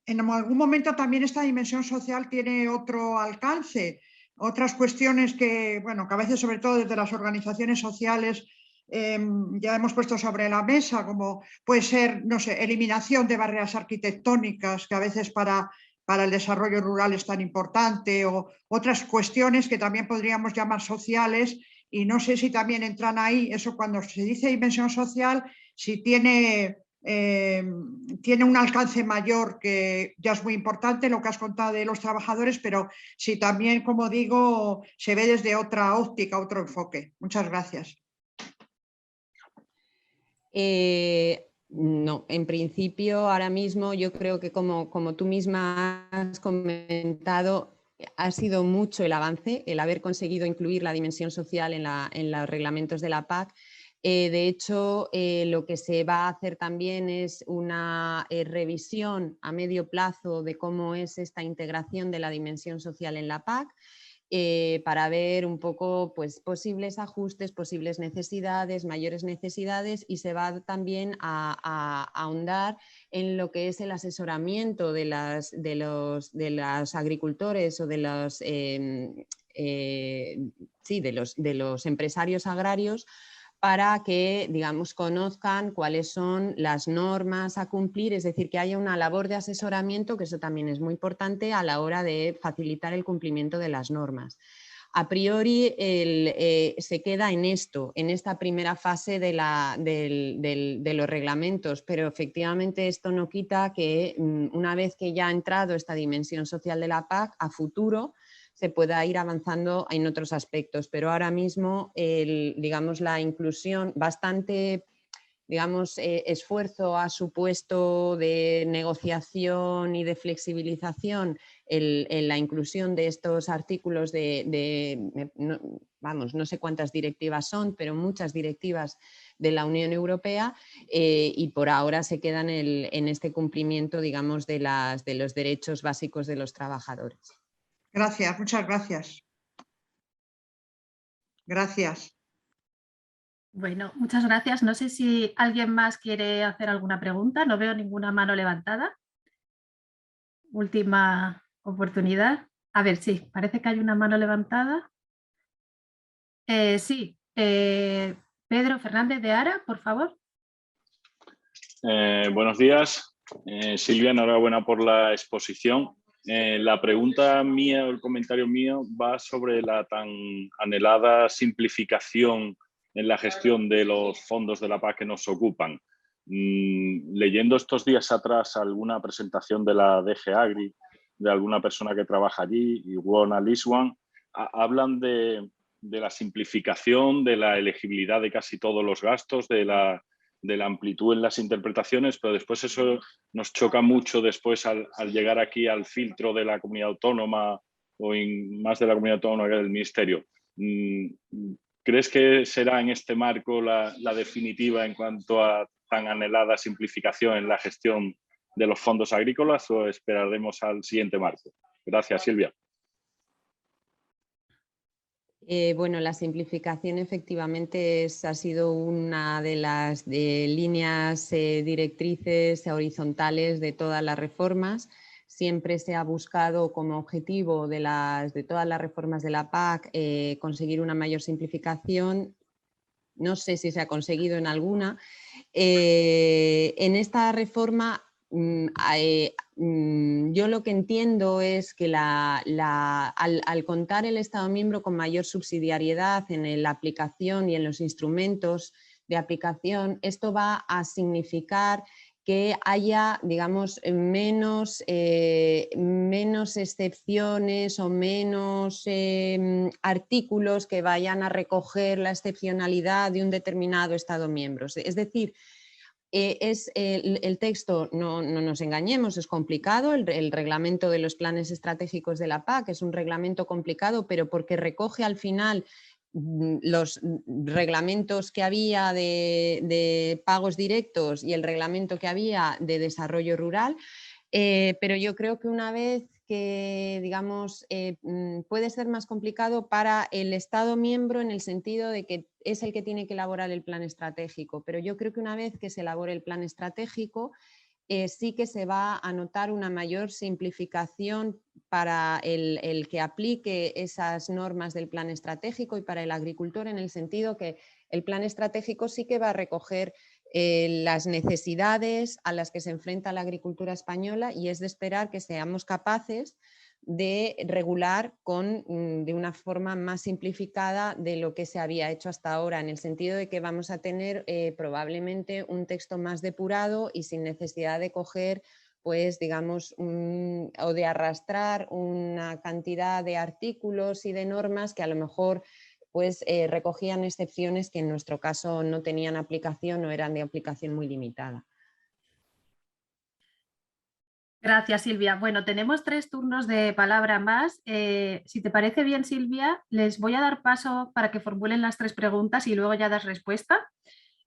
en algún momento también esta dimensión social tiene otro alcance, otras cuestiones que, bueno, que a veces, sobre todo desde las organizaciones sociales, ya hemos puesto sobre la mesa, como puede ser, no sé, eliminación de barreras arquitectónicas, que a veces para el desarrollo rural es tan importante, o otras cuestiones que también podríamos llamar sociales, y no sé si también entran ahí, eso cuando se dice dimensión social, si tiene un alcance mayor, que ya es muy importante lo que has contado de los trabajadores, pero si también, como digo, se ve desde otra óptica, otro enfoque. Muchas gracias. No, en principio ahora mismo yo creo que como tú misma has comentado, ha sido mucho el avance, el haber conseguido incluir la dimensión social en los reglamentos de la PAC. De hecho, lo que se va a hacer también es una revisión a medio plazo de cómo es esta integración de la dimensión social en la PAC, para ver un poco, pues, posibles ajustes, posibles necesidades, mayores necesidades, y se va también a ahondar en lo que es el asesoramiento de los agricultores o de los empresarios agrarios, para que, digamos, conozcan cuáles son las normas a cumplir, es decir, que haya una labor de asesoramiento, que eso también es muy importante a la hora de facilitar el cumplimiento de las normas. a priori se queda en esto, en esta primera fase de los reglamentos, pero efectivamente esto no quita que una vez que ya ha entrado esta dimensión social de la PAC, a futuro se pueda ir avanzando en otros aspectos, pero ahora mismo digamos, la inclusión bastante... digamos, esfuerzo ha supuesto de negociación y de flexibilización en la inclusión de estos artículos no sé cuántas directivas son, pero muchas directivas de la Unión Europea y por ahora se quedan en este cumplimiento, digamos, de los derechos básicos de los trabajadores. Gracias, muchas gracias. Gracias. Bueno, muchas gracias. No sé si alguien más quiere hacer alguna pregunta. No veo ninguna mano levantada. Última oportunidad. A ver, sí, parece que hay una mano levantada. Sí, Pedro Fernández de Ara, por favor. Buenos días. Silvia, enhorabuena por la exposición. La pregunta mía o el comentario mío va sobre la tan anhelada simplificación en la gestión de los fondos de la PAC que nos ocupan. Leyendo estos días atrás alguna presentación de la DG Agri, de alguna persona que trabaja allí, y Wona Liswan, hablan de la simplificación, de la elegibilidad de casi todos los gastos, de la amplitud en las interpretaciones, pero después eso nos choca mucho después al llegar aquí al filtro de la comunidad autónoma o más de la comunidad autónoma que del Ministerio. ¿Crees que será en este marco la definitiva en cuanto a tan anhelada simplificación en la gestión de los fondos agrícolas o esperaremos al siguiente marco? Gracias, Silvia. Bueno, la simplificación efectivamente ha sido una de las líneas directrices horizontales de todas las reformas. Siempre se ha buscado como objetivo de todas las reformas de la PAC conseguir una mayor simplificación. No sé si se ha conseguido en alguna. En esta reforma yo lo que entiendo es que al contar el Estado miembro con mayor subsidiariedad en la aplicación y en los instrumentos de aplicación, esto va a significar que haya, digamos, menos excepciones o menos artículos que vayan a recoger la excepcionalidad de un determinado Estado miembro. Es decir, el texto, no nos engañemos, es complicado. El reglamento de los planes estratégicos de la PAC es un reglamento complicado, pero porque recoge al final los reglamentos que había de pagos directos y el reglamento que había de desarrollo rural. Pero yo creo que una vez que, digamos, puede ser más complicado para el Estado miembro en el sentido de que es el que tiene que elaborar el plan estratégico, pero yo creo que una vez que se elabore el plan estratégico, sí que se va a notar una mayor simplificación para el que aplique esas normas del plan estratégico y para el agricultor, en el sentido que el plan estratégico sí que va a recoger las necesidades a las que se enfrenta la agricultura española, y es de esperar que seamos capaces de regular de una forma más simplificada de lo que se había hecho hasta ahora, en el sentido de que vamos a tener probablemente un texto más depurado y sin necesidad de coger, pues digamos, o de arrastrar una cantidad de artículos y de normas que a lo mejor pues recogían excepciones que en nuestro caso no tenían aplicación o eran de aplicación muy limitada. Gracias, Silvia. Bueno, tenemos 3 turnos de palabra más. Si te parece bien, Silvia, les voy a dar paso para que formulen las 3 preguntas y luego ya das respuesta.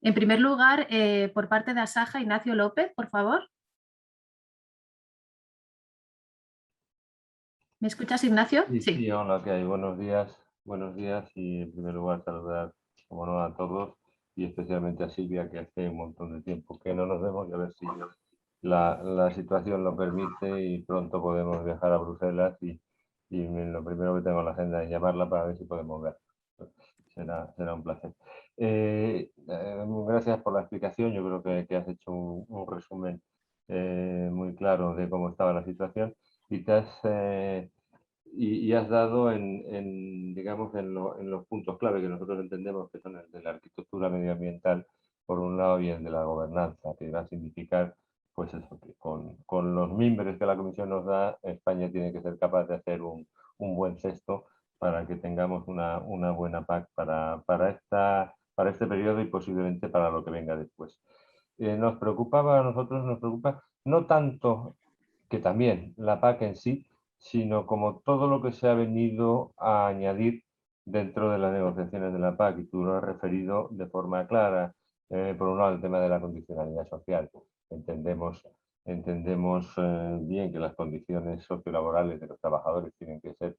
En primer lugar, por parte de Asaja, Ignacio López, por favor. ¿Me escuchas, Ignacio? Sí, hola, ¿qué hay? Buenos días y en primer lugar saludar, como no, a todos y especialmente a Silvia, que hace un montón de tiempo que no nos vemos, y a ver si la situación lo permite y pronto podemos viajar a Bruselas y lo primero que tengo en la agenda es llamarla para ver si podemos ver. Será un placer. Gracias por la explicación. Yo creo que has hecho un resumen muy claro de cómo estaba la situación y te has y has dado digamos, en los puntos clave que nosotros entendemos que son el de la arquitectura medioambiental, por un lado, y el de la gobernanza, que va a significar, pues eso, que con los mimbres que la Comisión nos da, España tiene que ser capaz de hacer un buen cesto para que tengamos una buena PAC para este periodo y posiblemente para lo que venga después. A nosotros nos preocupa no tanto que también la PAC en sí, sino como todo lo que se ha venido a añadir dentro de las negociaciones de la PAC, y tú lo has referido de forma clara. Por un lado, el tema de la condicionalidad social. Entendemos bien que las condiciones sociolaborales de los trabajadores tienen que ser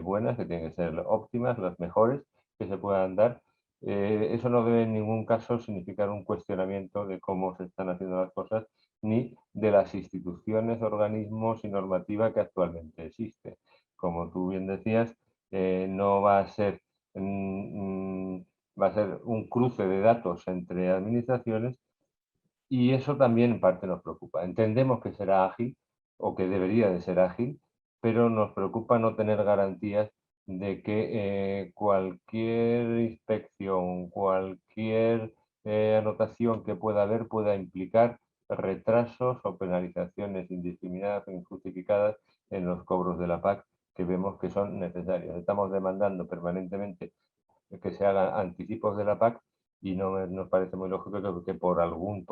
buenas, que tienen que ser óptimas, las mejores que se puedan dar. Eso no debe en ningún caso significar un cuestionamiento de cómo se están haciendo las cosas, ni de las instituciones, organismos y normativa que actualmente existe. Como tú bien decías, no va a ser, va a ser un cruce de datos entre administraciones, y eso también en parte nos preocupa. Entendemos que será ágil o que debería de ser ágil, pero nos preocupa no tener garantías de que cualquier inspección, cualquier anotación que pueda haber pueda implicar retrasos o penalizaciones indiscriminadas o injustificadas en los cobros de la PAC, que vemos que son necesarios. Estamos demandando permanentemente que se hagan anticipos de la PAC, y no nos parece muy lógico que por algún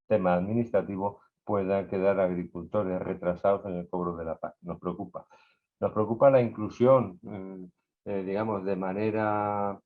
tema administrativo puedan quedar agricultores retrasados en el cobro de la PAC. Nos preocupa. Nos preocupa la inclusión, digamos, de manera,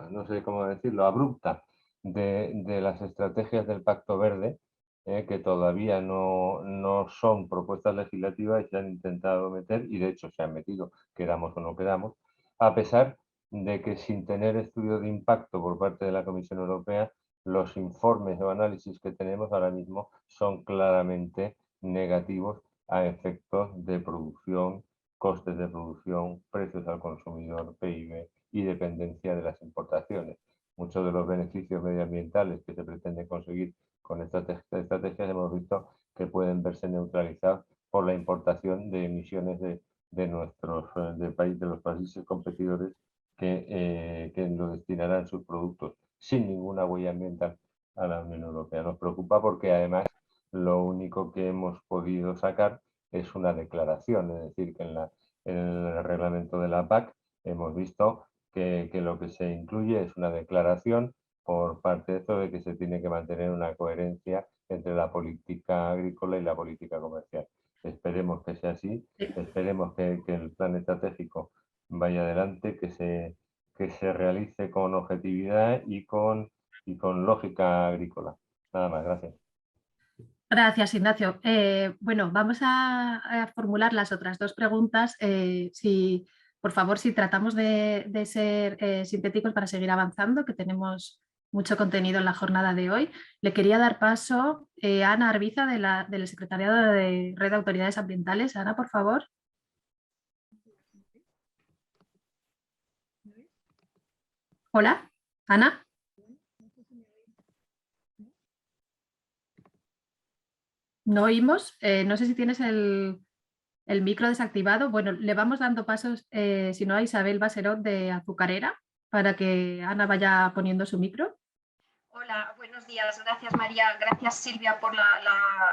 no sé cómo decirlo, abrupta, de las estrategias del Pacto Verde, que todavía no son propuestas legislativas y se han intentado meter, y de hecho se han metido, queramos o no queramos, a pesar de que, sin tener estudio de impacto por parte de la Comisión Europea, los informes o análisis que tenemos ahora mismo son claramente negativos a efectos de producción, costes de producción, precios al consumidor, PIB y dependencia de las importaciones. Muchos de los beneficios medioambientales que se pretende conseguir con estas estrategias hemos visto que pueden verse neutralizados por la importación de emisiones de los países competidores que lo destinarán sus productos sin ninguna huella ambiental a la Unión Europea. Nos preocupa porque además lo único que hemos podido sacar es una declaración, es decir, que en el reglamento de la PAC hemos visto que lo que se incluye es una declaración por parte de esto de que se tiene que mantener una coherencia entre la política agrícola y la política comercial. Esperemos que sea así, esperemos que el plan estratégico vaya adelante, que se realice con objetividad y con lógica agrícola. Nada más, gracias. Gracias, Ignacio. Bueno, vamos a formular las otras dos preguntas. Por favor, si tratamos de ser sintéticos para seguir avanzando, que tenemos mucho contenido en la jornada de hoy. Le quería dar paso a Ana Arbiza del Secretariado de Red de Autoridades Ambientales. Ana, por favor. Hola, Ana. No oímos. No sé si tienes el micro desactivado. Bueno, le vamos dando pasos, si no, a Isabel Baserot de Azucarera, para que Ana vaya poniendo su micro. Hola, buenos días. Gracias, María. Gracias, Silvia, por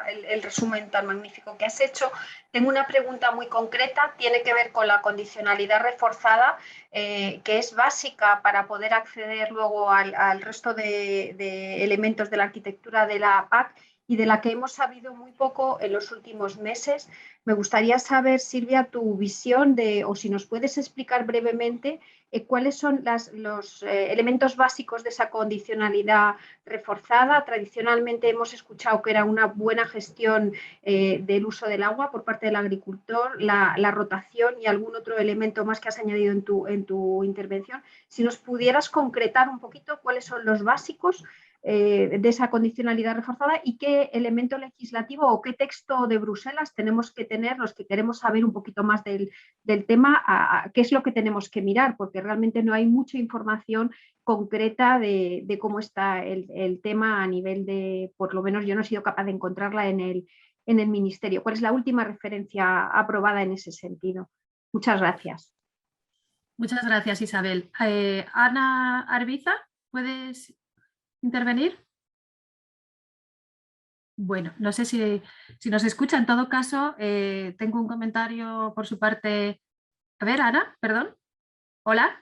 el resumen tan magnífico que has hecho. Tengo una pregunta muy concreta. Tiene que ver con la condicionalidad reforzada, que es básica para poder acceder luego al resto de elementos de la arquitectura de la PAC, y de la que hemos sabido muy poco en los últimos meses. Me gustaría saber, Silvia, tu visión o si nos puedes explicar brevemente cuáles son los elementos básicos de esa condicionalidad reforzada. Tradicionalmente hemos escuchado que era una buena gestión del uso del agua por parte del agricultor, la rotación y algún otro elemento más que has añadido en tu intervención. Si nos pudieras concretar un poquito cuáles son los básicos de esa condicionalidad reforzada y qué elemento legislativo o qué texto de Bruselas tenemos que tener los que queremos saber un poquito más del tema, qué es lo que tenemos que mirar, porque realmente no hay mucha información concreta de cómo está el tema a nivel de, por lo menos yo no he sido capaz de encontrarla en en el Ministerio? ¿Cuál es la última referencia aprobada en ese sentido? Muchas gracias. Muchas gracias, Isabel. Ana Arbiza, ¿puedes intervenir? Bueno, no sé si nos escucha. En todo caso, tengo un comentario por su parte. A ver, Ana, perdón. Hola.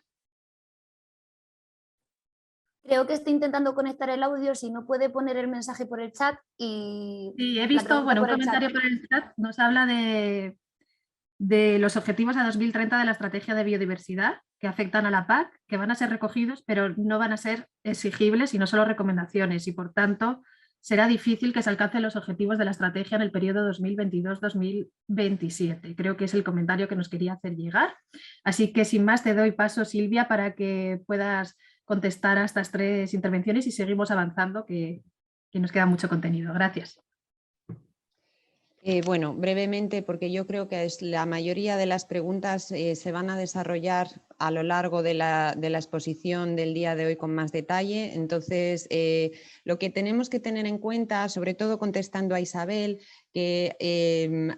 Creo que está intentando conectar el audio, si no puede poner el mensaje por el chat y... Sí, he visto un comentario por el chat. Nos habla de los objetivos a 2030 de la estrategia de biodiversidad que afectan a la PAC, que van a ser recogidos, pero no van a ser exigibles, sino solo recomendaciones, y por tanto será difícil que se alcancen los objetivos de la estrategia en el periodo 2022-2027. Creo que es el comentario que nos quería hacer llegar. Así que sin más te doy paso, Silvia, para que puedas contestar a estas 3 intervenciones y seguimos avanzando, que nos queda mucho contenido. Gracias. Bueno, brevemente, porque yo creo que la mayoría de las preguntas se van a desarrollar a lo largo de la exposición del día de hoy con más detalle. Entonces, lo que tenemos que tener en cuenta, sobre todo contestando a Isabel, que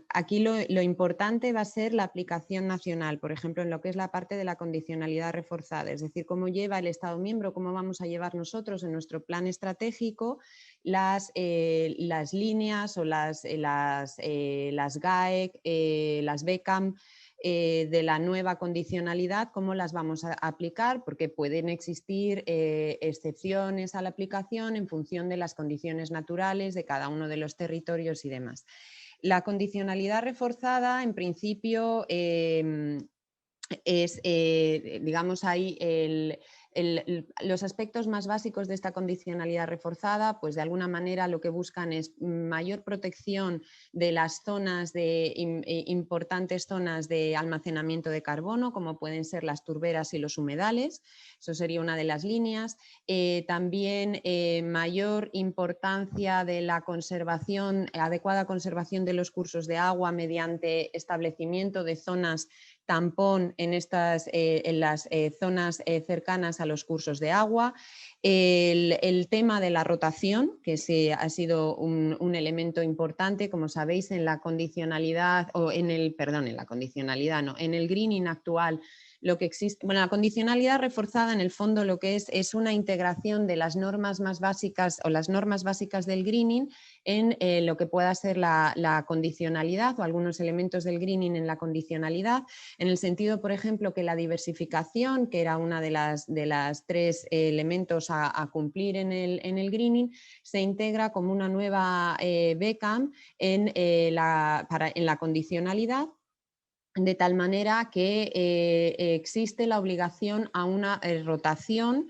aquí lo importante va a ser la aplicación nacional, por ejemplo, en lo que es la parte de la condicionalidad reforzada, es decir, cómo lleva el Estado miembro, cómo vamos a llevar nosotros en nuestro plan estratégico las líneas o las GAEC, las BECAM de la nueva condicionalidad, cómo las vamos a aplicar, porque pueden existir excepciones a la aplicación en función de las condiciones naturales de cada uno de los territorios y demás. La condicionalidad reforzada, en principio, es, digamos, ahí los aspectos más básicos de esta condicionalidad reforzada, pues de alguna manera lo que buscan es mayor protección de las zonas importantes zonas de almacenamiento de carbono, como pueden ser las turberas y los humedales. Eso sería una de las líneas. También mayor importancia de la conservación, adecuada conservación de los cursos de agua mediante establecimiento de zonas tampón en las zonas cercanas a los cursos de agua. El tema de la rotación, que ha sido un elemento importante, como sabéis, en la condicionalidad, o en el greening actual. Lo que existe, bueno, la condicionalidad reforzada en el fondo lo que es una integración de las normas más básicas o las normas básicas del greening en lo que pueda ser la condicionalidad o algunos elementos del greening en la condicionalidad, en el sentido, por ejemplo, que la diversificación, que era una de las 3 elementos a cumplir en el greening, se integra como una nueva BECAM en la condicionalidad, de tal manera que existe la obligación a una rotación,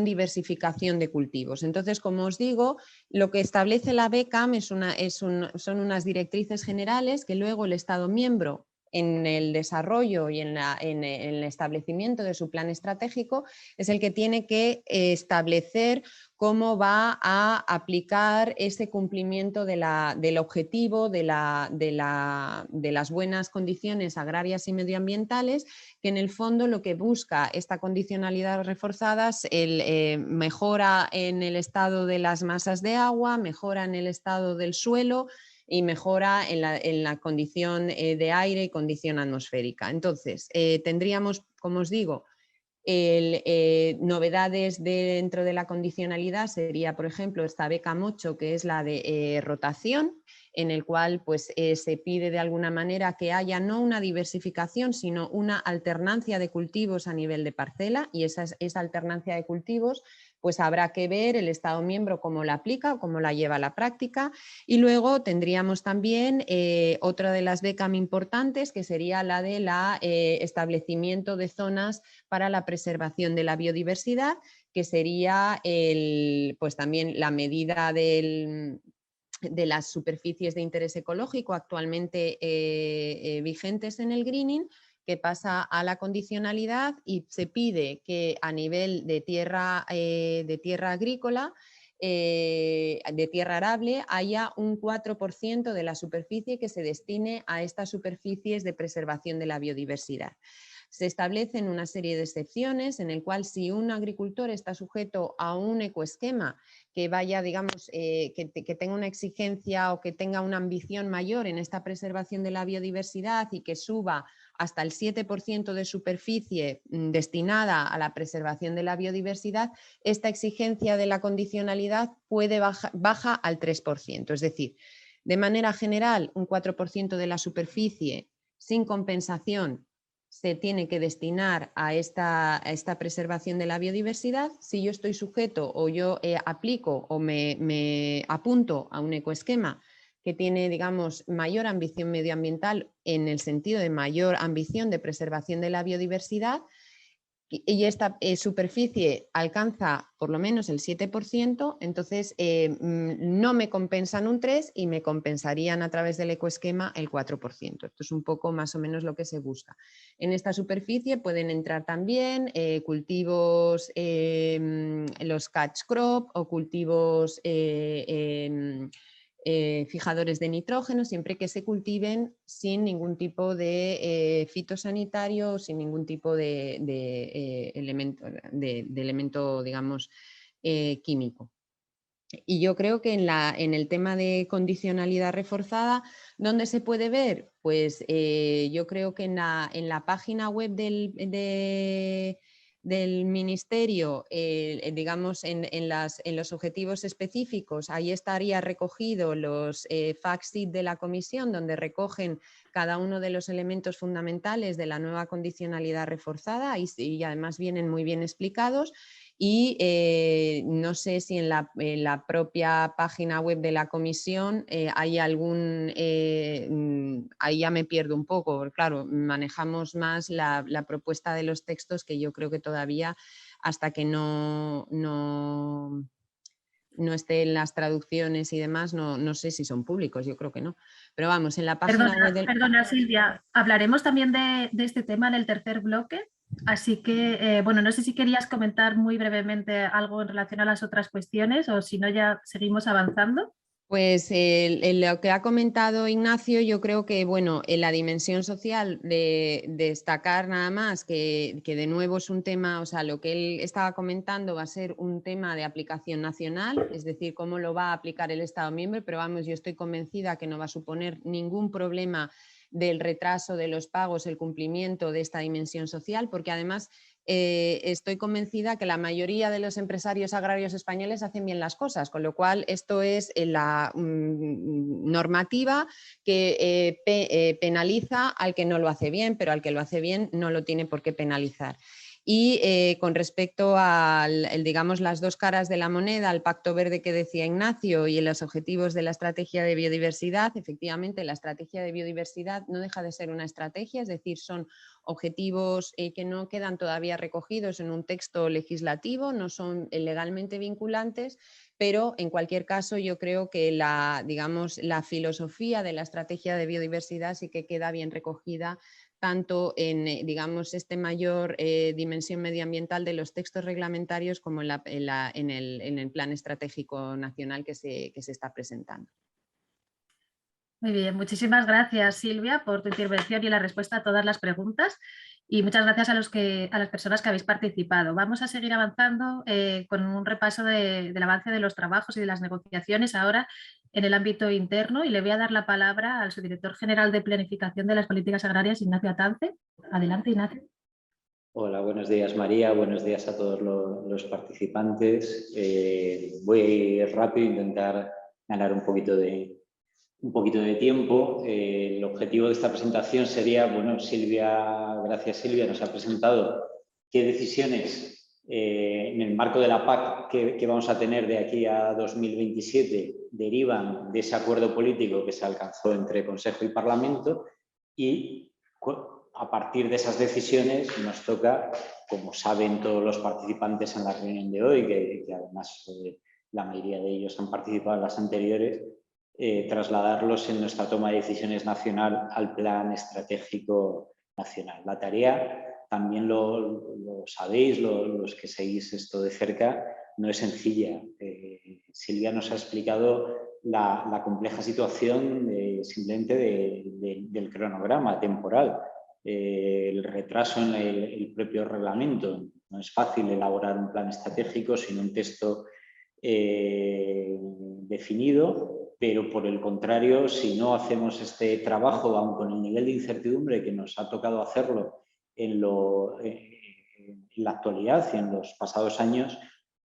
diversificación de cultivos. Entonces, como os digo, lo que establece la BECAM son unas directrices generales que luego el Estado miembro, en el desarrollo y en el establecimiento de su plan estratégico, es el que tiene que establecer cómo va a aplicar ese cumplimiento del objetivo de las buenas condiciones agrarias y medioambientales, que en el fondo lo que busca esta condicionalidad reforzada es mejora en el estado de las masas de agua, mejora en el estado del suelo y mejora en la condición de aire y condición atmosférica. Entonces, tendríamos, como os digo, novedades dentro de la condicionalidad sería, por ejemplo, esta BECAM 8, que es la de rotación, en el cual pues, se pide de alguna manera que haya no una diversificación, sino una alternancia de cultivos a nivel de parcela, y esa alternancia de cultivos pues habrá que ver el Estado miembro cómo la aplica o cómo la lleva a la práctica. Y luego tendríamos también otra de las BECAM importantes, que sería la de establecimiento de zonas para la preservación de la biodiversidad, que sería pues también la medida de las superficies de interés ecológico actualmente vigentes en el greening, que pasa a la condicionalidad y se pide que a nivel de tierra agrícola, de tierra arable, haya un 4% de la superficie que se destine a estas superficies de preservación de la biodiversidad. se establecen una serie de excepciones en el cual si un agricultor está sujeto a un ecoesquema que vaya, digamos, que tenga una exigencia o que tenga una ambición mayor en esta preservación de la biodiversidad y que suba hasta el 7% de superficie destinada a la preservación de la biodiversidad, esta exigencia de la condicionalidad baja al 3%. Es decir, de manera general, un 4% de la superficie sin compensación se tiene que destinar a esta preservación de la biodiversidad. Si yo estoy sujeto o yo aplico o me apunto a un ecoesquema que tiene, digamos, mayor ambición medioambiental en el sentido de mayor ambición de preservación de la biodiversidad, y esta superficie alcanza por lo menos el 7%, entonces no me compensan un 3% y me compensarían a través del ecoesquema el 4%. Esto es un poco más o menos lo que se busca. En esta superficie pueden entrar también cultivos, los catch crop o cultivos fijadores de nitrógeno, siempre que se cultiven sin ningún tipo de fitosanitario, sin ningún tipo de elemento, digamos, químico. Y yo creo que en el tema de condicionalidad reforzada, ¿dónde se puede ver? Pues yo creo que en la página web del Ministerio, digamos en los objetivos específicos, ahí estaría recogido los fact sheet de la comisión, donde recogen cada uno de los elementos fundamentales de la nueva condicionalidad reforzada y además vienen muy bien explicados. Y no sé si en la propia página web de la comisión hay algún, ahí ya me pierdo un poco, porque claro, manejamos más la propuesta de los textos, que yo creo que todavía hasta que no estén las traducciones y demás, no sé si son públicos, yo creo que no. Pero vamos, en la página web del... Perdona, Silvia, hablaremos también de este tema en el tercer bloque. Así que, bueno, no sé si querías comentar muy brevemente algo en relación a las otras cuestiones o si no ya seguimos avanzando. Pues lo que ha comentado Ignacio, yo creo que, bueno, en la dimensión social de destacar nada más que de nuevo es un tema, o sea, lo que él estaba comentando va a ser un tema de aplicación nacional, es decir, cómo lo va a aplicar el Estado miembro, pero vamos, yo estoy convencida que no va a suponer ningún problema del retraso de los pagos, el cumplimiento de esta dimensión social, porque además estoy convencida que la mayoría de los empresarios agrarios españoles hacen bien las cosas, con lo cual esto es la normativa que penaliza al que no lo hace bien, pero al que lo hace bien no lo tiene por qué penalizar. Y con respecto a, digamos, las dos caras de la moneda, el Pacto Verde que decía Ignacio y los objetivos de la estrategia de biodiversidad, efectivamente la estrategia de biodiversidad no deja de ser una estrategia, es decir, son objetivos que no quedan todavía recogidos en un texto legislativo, no son legalmente vinculantes, pero en cualquier caso yo creo que digamos, la filosofía de la estrategia de biodiversidad sí que queda bien recogida tanto en, digamos, mayor dimensión medioambiental de los textos reglamentarios como en el plan estratégico nacional que se está presentando. Muy bien, muchísimas gracias Silvia por tu intervención y la respuesta a todas las preguntas, y muchas gracias a las personas que habéis participado. Vamos a seguir avanzando con un repaso del avance de los trabajos y de las negociaciones ahora en el ámbito interno, y le voy a dar la palabra al subdirector general de Planificación de las Políticas Agrarias, Ignacio Atance. Adelante, Ignacio. Hola, buenos días María, buenos días a todos los participantes. Voy a ir rápido, intentar ganar un poquito de tiempo. El objetivo de esta presentación sería, bueno, gracias Silvia, nos ha presentado qué decisiones en el marco de la PAC que vamos a tener de aquí a 2027 derivan de ese acuerdo político que se alcanzó entre Consejo y Parlamento, y a partir de esas decisiones nos toca, como saben todos los participantes en la reunión de hoy, que además la mayoría de ellos han participado en las anteriores, trasladarlos en nuestra toma de decisiones nacional al plan estratégico nacional. La tarea, también lo sabéis, los que seguís esto de cerca, no es sencilla. Silvia nos ha explicado la compleja situación simplemente del cronograma temporal. el retraso en el propio reglamento. No es fácil elaborar un plan estratégico sin un texto definido, pero por el contrario, si no hacemos este trabajo, aun con el nivel de incertidumbre que nos ha tocado hacerlo en la actualidad y en los pasados años,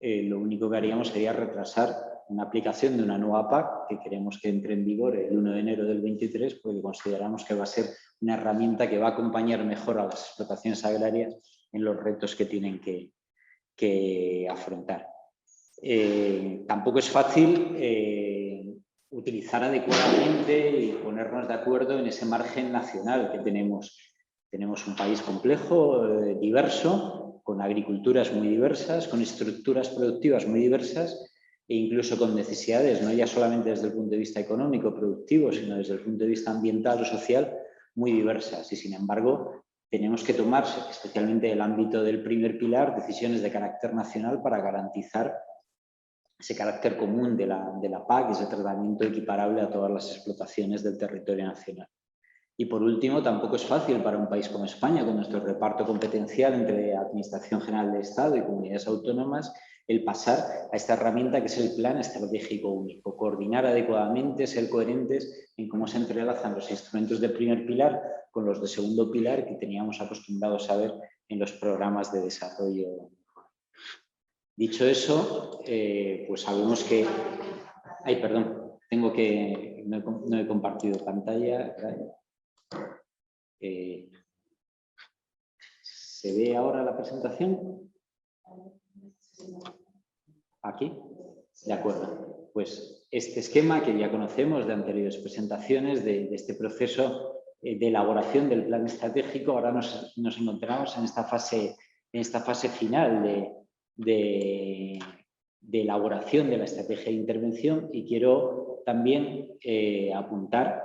lo único que haríamos sería retrasar una aplicación de una nueva PAC que queremos que entre en vigor el 1 de enero del 23, porque consideramos que va a ser una herramienta que va a acompañar mejor a las explotaciones agrarias en los retos que tienen que afrontar. Tampoco es fácil utilizar adecuadamente y ponernos de acuerdo en ese margen nacional que tenemos. Tenemos un país complejo, diverso, con agriculturas muy diversas, con estructuras productivas muy diversas e incluso con necesidades, no ya solamente desde el punto de vista económico, productivo, sino desde el punto de vista ambiental o social, muy diversas. Y sin embargo, tenemos que tomar, especialmente en el ámbito del primer pilar, decisiones de carácter nacional para garantizar ese carácter común de la PAC y ese tratamiento equiparable a todas las explotaciones del territorio nacional. Y por último, tampoco es fácil para un país como España, con nuestro reparto competencial entre Administración General del Estado y comunidades autónomas, el pasar a esta herramienta que es el Plan Estratégico Único, coordinar adecuadamente, ser coherentes en cómo se entrelazan los instrumentos de primer pilar con los de segundo pilar que teníamos acostumbrados a ver en los programas de desarrollo. Dicho eso, pues sabemos que... Ay, perdón, no he compartido pantalla. ¿Se ve ahora la presentación? ¿Aquí? De acuerdo. Pues este esquema que ya conocemos de anteriores presentaciones de este proceso de elaboración del plan estratégico, ahora nos encontramos en esta fase final de elaboración de la estrategia de intervención y quiero también apuntar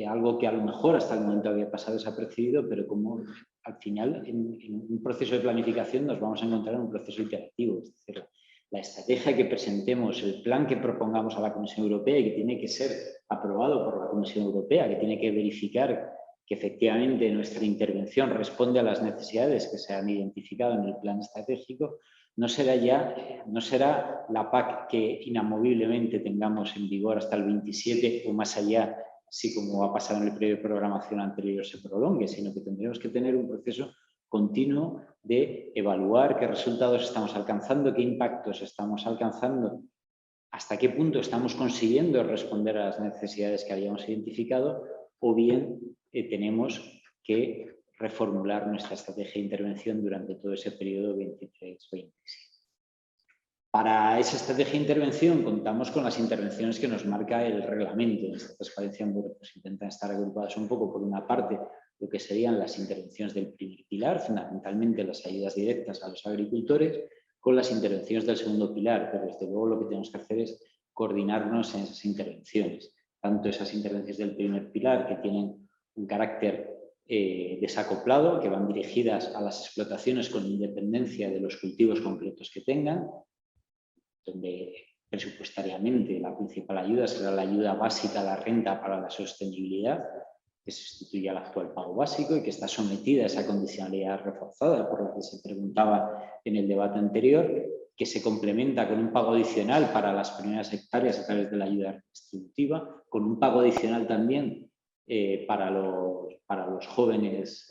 algo que a lo mejor hasta el momento había pasado desapercibido, pero como al final en un proceso de planificación nos vamos a encontrar en un proceso iterativo. Es decir, la estrategia que presentemos, el plan que propongamos a la Comisión Europea y que tiene que ser aprobado por la Comisión Europea, que tiene que verificar que efectivamente nuestra intervención responde a las necesidades que se han identificado en el plan estratégico, no será la PAC que inamoviblemente tengamos en vigor hasta el 27 o más allá, así como ha pasado en el periodo de programación anterior se prolongue, sino que tendremos que tener un proceso continuo de evaluar qué resultados estamos alcanzando, qué impactos estamos alcanzando, hasta qué punto estamos consiguiendo responder a las necesidades que habíamos identificado o bien tenemos que reformular nuestra estrategia de intervención durante todo ese periodo 23-27. Para esa estrategia de intervención contamos con las intervenciones que nos marca el reglamento. En esta transparencia pues intentan estar agrupadas un poco por una parte lo que serían las intervenciones del primer pilar, fundamentalmente las ayudas directas a los agricultores, con las intervenciones del segundo pilar, pero desde luego lo que tenemos que hacer es coordinarnos en esas intervenciones. Tanto esas intervenciones del primer pilar que tienen un carácter desacoplado, que van dirigidas a las explotaciones con independencia de los cultivos concretos que tengan, donde presupuestariamente la principal ayuda será la ayuda básica a la renta para la sostenibilidad, que sustituye al actual pago básico y que está sometida a esa condicionalidad reforzada por la que se preguntaba en el debate anterior, que se complementa con un pago adicional para las primeras hectáreas a través de la ayuda redistributiva, con un pago adicional también para los jóvenes,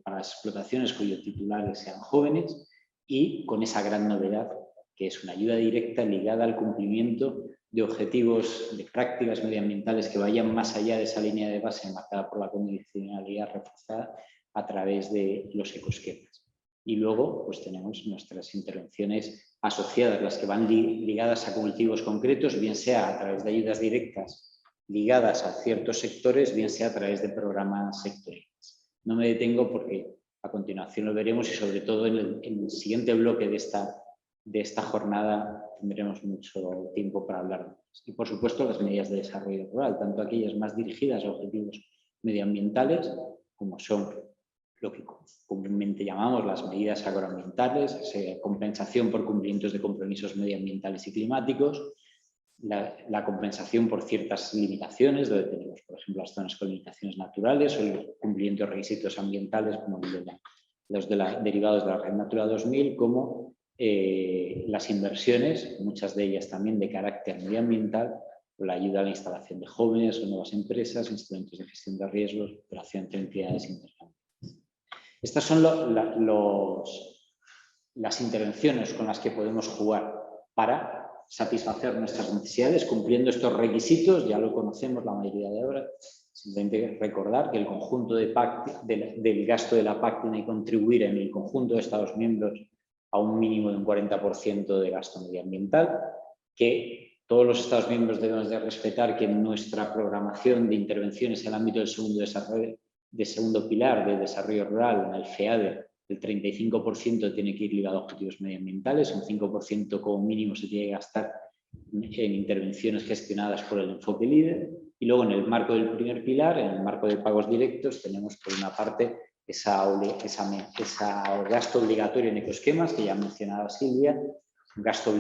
para las explotaciones cuyos titulares sean jóvenes y con esa gran novedad que es una ayuda directa ligada al cumplimiento de objetivos de prácticas medioambientales que vayan más allá de esa línea de base marcada por la condicionalidad reforzada a través de los ecosquemas. Y luego pues tenemos nuestras intervenciones asociadas, las que van ligadas a cultivos concretos, bien sea a través de ayudas directas ligadas a ciertos sectores, bien sea a través de programas sectoriales. No me detengo porque a continuación lo veremos y sobre todo en el siguiente bloque de esta jornada tendremos mucho tiempo para hablar de ellas. Y por supuesto las medidas de desarrollo rural, tanto aquellas más dirigidas a objetivos medioambientales como son lo que comúnmente llamamos las medidas agroambientales, compensación por cumplimientos de compromisos medioambientales y climáticos, la compensación por ciertas limitaciones, donde tenemos, por ejemplo, las zonas con limitaciones naturales o el cumplimiento de requisitos ambientales como los derivados de la Red Natura 2000, como las inversiones, muchas de ellas también de carácter medioambiental, o la ayuda a la instalación de jóvenes o nuevas empresas, instrumentos de gestión de riesgos, operación entre entidades intercambiables. Estas son las intervenciones con las que podemos jugar para satisfacer nuestras necesidades cumpliendo estos requisitos. Ya lo conocemos la mayoría de ahora. Simplemente recordar que el conjunto del gasto de la PAC tiene que contribuir en el conjunto de Estados miembros a un mínimo de un 40% de gasto medioambiental, que todos los Estados miembros debemos de respetar que en nuestra programación de intervenciones en el ámbito del segundo pilar de desarrollo rural, en el FEADE, el 35% tiene que ir ligado a objetivos medioambientales, un 5% como mínimo se tiene que gastar en intervenciones gestionadas por el enfoque líder, y luego en el marco del primer pilar, en el marco de pagos directos, tenemos por una parte ese gasto obligatorio en ecoesquemas que ya mencionaba Silvia, un gasto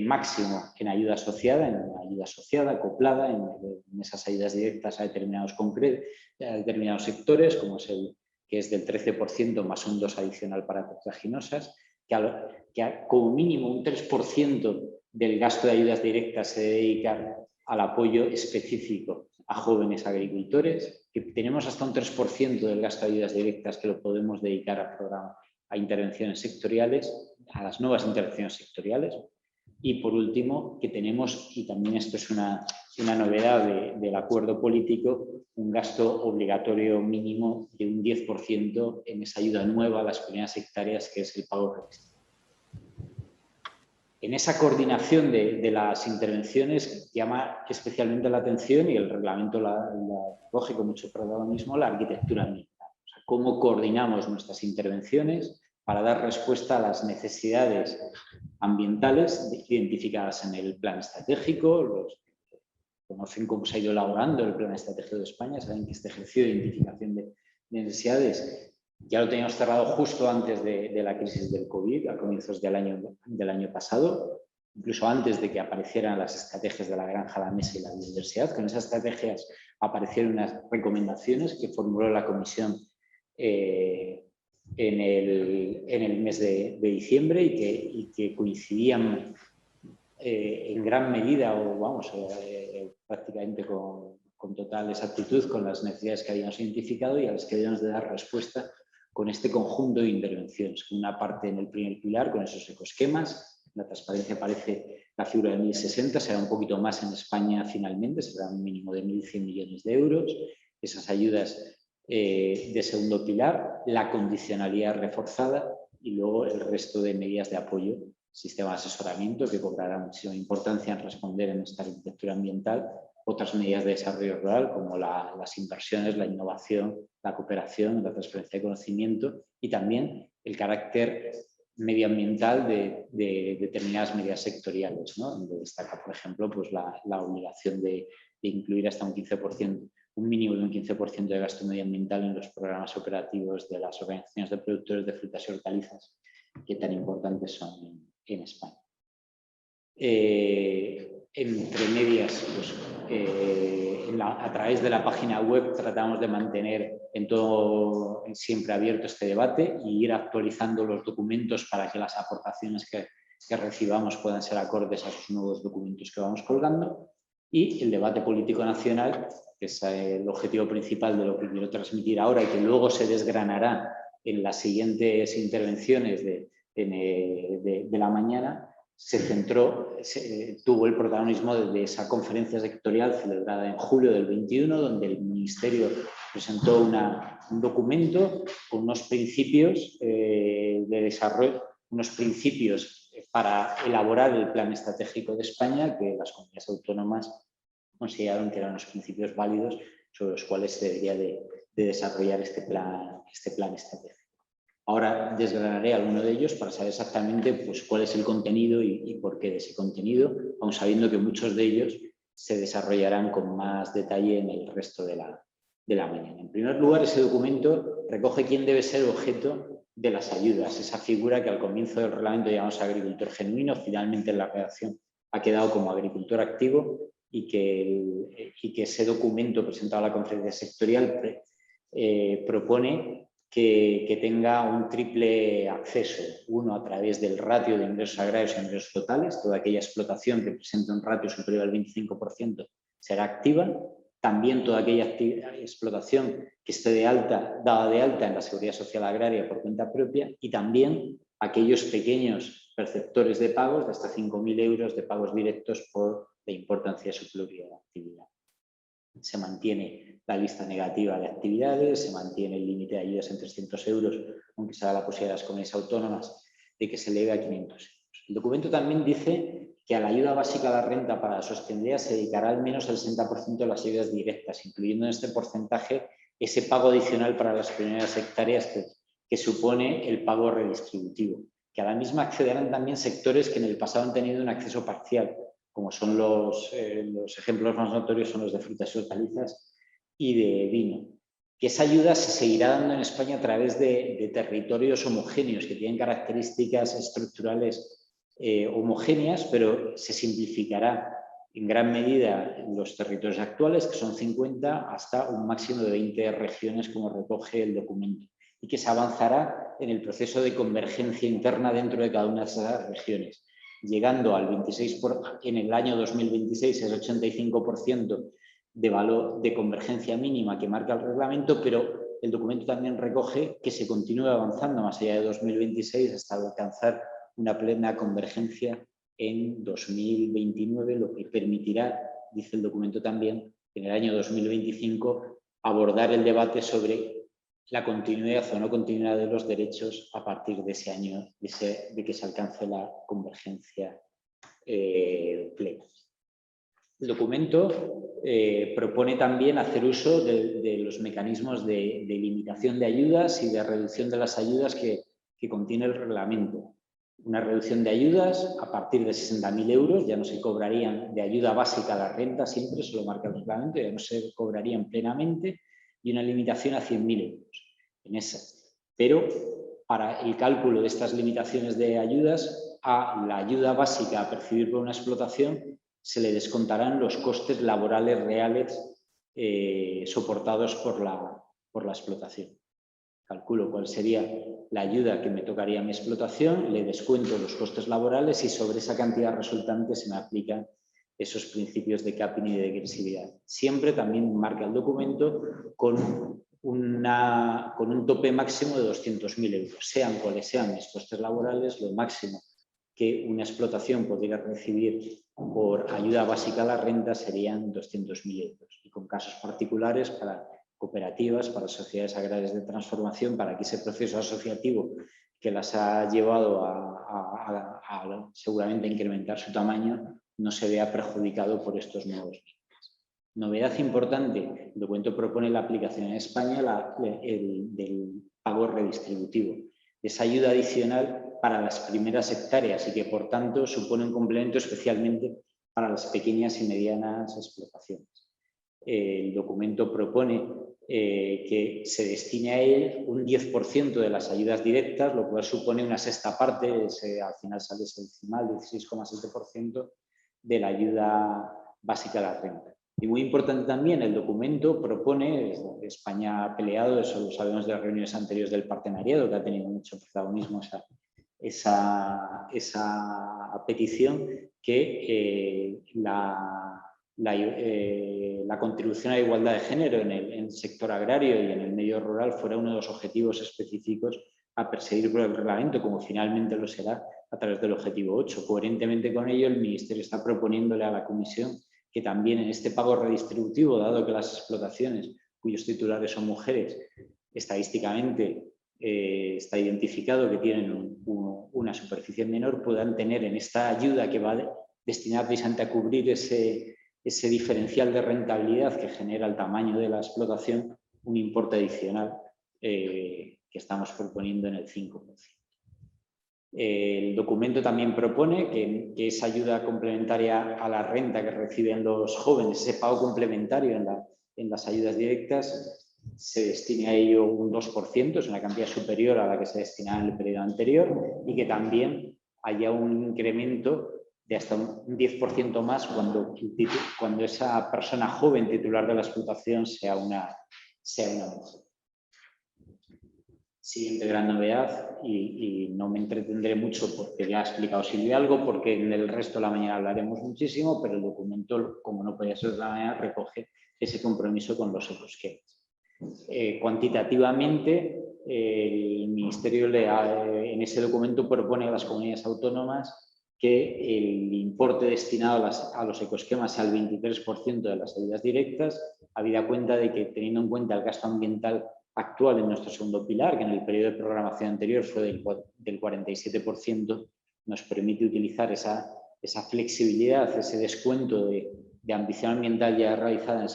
máximo en ayuda asociada, acoplada, en esas ayudas directas a determinados sectores, como que es del 13% más un 2 adicional para tetraginosas, que como mínimo un 3% del gasto de ayudas directas se dedica al apoyo específico a jóvenes agricultores, que tenemos hasta un 3% del gasto de ayudas directas que lo podemos dedicar a programas, a intervenciones sectoriales, a las nuevas intervenciones sectoriales. Y por último, que tenemos, y también esto es una novedad del acuerdo político, un gasto obligatorio mínimo de un 10% en esa ayuda nueva a las primeras hectáreas, que es el pago revestido. En esa coordinación de las intervenciones llama especialmente la atención, y el reglamento la coge con mucho protagonismo, la arquitectura ambiental. O sea, cómo coordinamos nuestras intervenciones para dar respuesta a las necesidades ambientales identificadas en el plan estratégico. Los que conocen cómo se ha ido elaborando el plan estratégico de España saben que este ejercicio de identificación de necesidades ya lo teníamos cerrado justo antes de la crisis del COVID, a comienzos del año pasado, incluso antes de que aparecieran las estrategias de la granja a la mesa y la biodiversidad. Con esas estrategias aparecieron unas recomendaciones que formuló la Comisión en el mes de diciembre y que coincidían en gran medida, o prácticamente con total exactitud, con las necesidades que habíamos identificado y a las que debemos de dar respuesta con este conjunto de intervenciones. Una parte en el primer pilar, con esos ecoesquemas. La transparencia aparece la figura de 1.060, será un poquito más en España finalmente, será un mínimo de 1.100 millones de euros. Esas ayudas de segundo pilar, la condicionalidad reforzada y luego el resto de medidas de apoyo, sistema de asesoramiento que cobrará muchísima importancia en responder en esta arquitectura ambiental, otras medidas de desarrollo rural como las inversiones, la innovación, la cooperación, la transferencia de conocimiento y también el carácter medioambiental de determinadas medidas sectoriales, ¿no? Donde destaca, por ejemplo, pues la obligación de incluir hasta un 15%, un mínimo de un 15% de gasto medioambiental en los programas operativos de las organizaciones de productores de frutas y hortalizas, que tan importantes son en España. Entre medias, pues, a través de la página web tratamos de mantener siempre abierto este debate y ir actualizando los documentos para que las aportaciones que recibamos puedan ser acordes a esos nuevos documentos que vamos colgando. Y el debate político nacional, que es el objetivo principal de lo que quiero transmitir ahora y que luego se desgranará en las siguientes intervenciones de la mañana, tuvo el protagonismo de esa conferencia sectorial celebrada en julio del 21, donde el Ministerio presentó un documento con unos principios de desarrollo, unos principios para elaborar el plan estratégico de España, que las comunidades autónomas consideraron que eran los principios válidos sobre los cuales se debería de desarrollar este plan estratégico. Ahora desgranaré alguno de ellos para saber exactamente pues, cuál es el contenido y por qué de ese contenido, aun sabiendo que muchos de ellos se desarrollarán con más detalle en el resto de la mañana. En primer lugar, ese documento recoge quién debe ser objeto de las ayudas. Esa figura que al comienzo del reglamento llamamos agricultor genuino, finalmente en la redacción ha quedado como agricultor activo, y que ese documento presentado a la conferencia sectorial propone que tenga un triple acceso. Uno, a través del ratio de ingresos agrarios e ingresos totales. Toda aquella explotación que presente un ratio superior al 25% será activa. También toda aquella explotación que esté dada de alta en la Seguridad Social Agraria por cuenta propia, y también aquellos pequeños perceptores de pagos de hasta 5.000 euros de pagos directos por la importancia de su pluriactividad. Se mantiene la lista negativa de actividades, se mantiene el límite de ayudas en 300 euros, aunque se da la posibilidad a las comunidades autónomas de que se eleve a 500 euros. El documento también dice que a la ayuda básica a la renta para la sostenibilidad se dedicará al menos el 60% de las ayudas directas, incluyendo en este porcentaje ese pago adicional para las primeras hectáreas que supone el pago redistributivo, que a la misma accederán también sectores que en el pasado han tenido un acceso parcial, como son los ejemplos más notorios son los de frutas y hortalizas y de vino. Que esa ayuda se seguirá dando en España a través de territorios homogéneos que tienen características estructurales homogéneas, pero se simplificará en gran medida los territorios actuales, que son 50, hasta un máximo de 20 regiones, como recoge el documento, y que se avanzará en el proceso de convergencia interna dentro de cada una de esas regiones, llegando al 26%, en el año 2026 es 85% de valor de convergencia mínima que marca el reglamento, pero el documento también recoge que se continúe avanzando más allá de 2026 hasta alcanzar una plena convergencia en 2029, lo que permitirá, dice el documento también, en el año 2025 abordar el debate sobre la continuidad o no continuidad de los derechos a partir de ese año, de que se alcance la convergencia plena. El documento propone también hacer uso de los mecanismos de limitación de ayudas y de reducción de las ayudas que contiene el reglamento. Una reducción de ayudas a partir de 60.000 euros, ya no se cobrarían de ayuda básica a la renta, siempre se lo marca el reglamento, ya no se cobrarían plenamente, y una limitación a 100.000 euros en esa. Pero para el cálculo de estas limitaciones de ayudas, a la ayuda básica a percibir por una explotación se le descontarán los costes laborales reales soportados por la explotación. Calculo cuál sería la ayuda que me tocaría a mi explotación, le descuento los costes laborales y sobre esa cantidad resultante se me aplican esos principios de capping y de degresividad. Siempre también marca el documento con un tope máximo de 200.000 euros. Sean cuales sean mis costes laborales, lo máximo que una explotación podría recibir por ayuda básica a la renta serían 200.000 euros. Y con casos particulares para cooperativas, para sociedades agrarias de transformación, para que ese proceso asociativo que las ha llevado a seguramente incrementar su tamaño no se vea perjudicado por estos nuevos límites. Novedad importante, el documento propone la aplicación en España del pago redistributivo, esa ayuda adicional para las primeras hectáreas y que por tanto supone un complemento especialmente para las pequeñas y medianas explotaciones. El documento propone que se destine a él un 10% de las ayudas directas, lo cual supone una sexta parte, al final sale ese decimal, 16,7% de la ayuda básica a la renta. Y muy importante también, el documento propone, España ha peleado, eso lo sabemos de las reuniones anteriores del partenariado, que ha tenido mucho protagonismo esa petición, que la contribución a la igualdad de género en el sector agrario y en el medio rural fuera uno de los objetivos específicos a perseguir por el reglamento, como finalmente lo será a través del objetivo 8. Coherentemente con ello, el Ministerio está proponiéndole a la Comisión que también en este pago redistributivo, dado que las explotaciones cuyos titulares son mujeres, estadísticamente está identificado que tienen una superficie menor, puedan tener en esta ayuda que va destinada precisamente a cubrir ese diferencial de rentabilidad que genera el tamaño de la explotación, un importe adicional que estamos proponiendo en el 5%. El documento también propone que esa ayuda complementaria a la renta que reciben los jóvenes, ese pago complementario en las ayudas directas, se destine a ello un 2%, es una cantidad superior a la que se destinaba en el periodo anterior, y que también haya un incremento de hasta un 10% más cuando esa persona joven titular de la explotación sea una mujer. Siguiente gran novedad, y no me entretendré mucho porque ya ha explicado Silvia algo, porque en el resto de la mañana hablaremos muchísimo, pero el documento, como no podía ser de otra manera, recoge ese compromiso con los ecoesquemas. Cuantitativamente, el Ministerio en ese documento propone a las comunidades autónomas que el importe destinado a los ecoesquemas sea el 23% de las ayudas directas, habida cuenta de que, teniendo en cuenta el gasto ambiental actual en nuestro segundo pilar, que en el periodo de programación anterior fue del 47%, nos permite utilizar esa flexibilidad, ese descuento de ambición ambiental ya realizada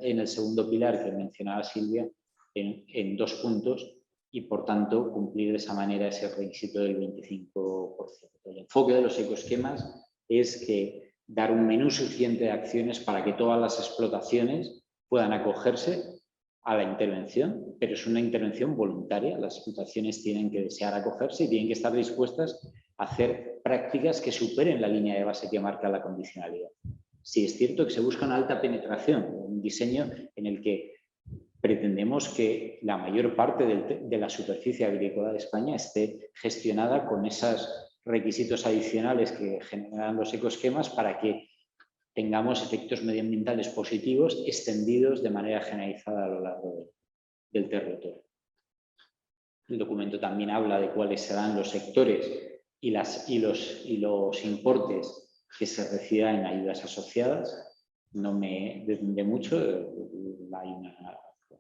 en el segundo pilar que mencionaba Silvia, en 2 puntos, y por tanto cumplir de esa manera ese requisito del 25%. El enfoque de los ecoesquemas es que dar un menú suficiente de acciones para que todas las explotaciones puedan acogerse a la intervención, pero es una intervención voluntaria. Las explotaciones tienen que desear acogerse y tienen que estar dispuestas a hacer prácticas que superen la línea de base que marca la condicionalidad. Sí es cierto que se busca una alta penetración, un diseño en el que pretendemos que la mayor parte de la superficie agrícola de España esté gestionada con esos requisitos adicionales que generan los ecoesquemas para que tengamos efectos medioambientales positivos extendidos de manera generalizada a lo largo del territorio. El documento también habla de cuáles serán los sectores y los importes que se reciban en ayudas asociadas. No me detendré mucho,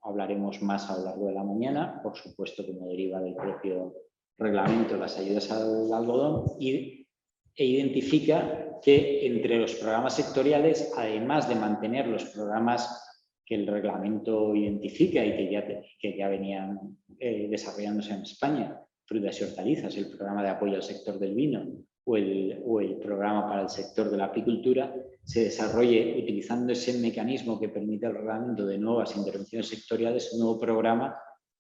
hablaremos más a lo largo de la mañana, por supuesto como deriva del propio reglamento las ayudas al algodón, e identifica que entre los programas sectoriales, además de mantener los programas que el reglamento identifica y que ya venían desarrollándose en España, frutas y hortalizas, el programa de apoyo al sector del vino o el programa para el sector de la apicultura, se desarrolle utilizando ese mecanismo que permite el reglamento de nuevas intervenciones sectoriales, un nuevo programa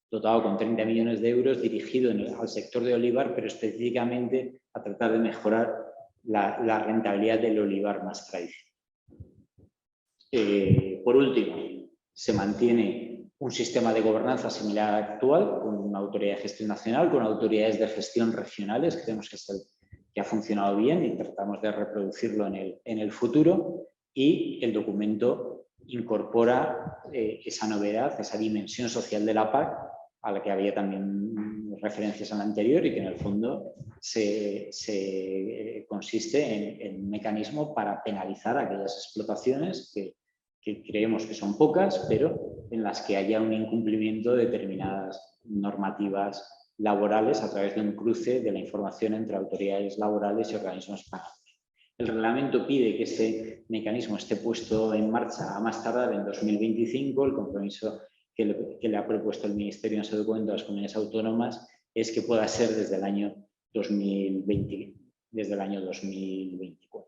dotado con 30 millones de euros dirigido al sector de olivar, pero específicamente a tratar de mejorar la rentabilidad del olivar más tradicional. Por último, se mantiene un sistema de gobernanza similar al actual, con una autoridad de gestión nacional, con autoridades de gestión regionales. Creemos que ha funcionado bien y tratamos de reproducirlo en el futuro, y el documento incorpora esa novedad, esa dimensión social de la PAC, a la que había también referencias en la anterior, y que en el fondo consiste en un mecanismo para penalizar a aquellas explotaciones que creemos que son pocas, pero en las que haya un incumplimiento de determinadas normativas laborales a través de un cruce de la información entre autoridades laborales y organismos pagados. El reglamento pide que este mecanismo esté puesto en marcha a más tardar en 2025. El compromiso que le ha propuesto el Ministerio en ese documento a las comunidades autónomas es que pueda ser desde el año 2024.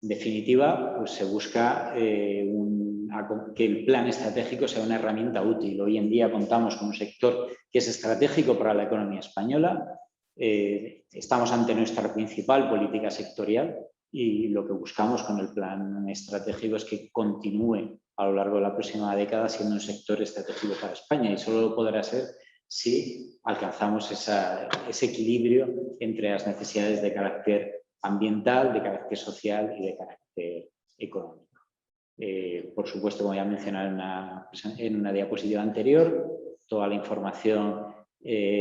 En definitiva, pues se busca que el plan estratégico sea una herramienta útil. Hoy en día contamos con un sector que es estratégico para la economía española. Estamos ante nuestra principal política sectorial, y lo que buscamos con el plan estratégico es que continúe a lo largo de la próxima década siendo un sector estratégico para España, y solo lo podrá ser si alcanzamos ese equilibrio entre las necesidades de carácter ambiental, de carácter social y de carácter económico. Por supuesto, como ya mencioné en una diapositiva anterior, toda la información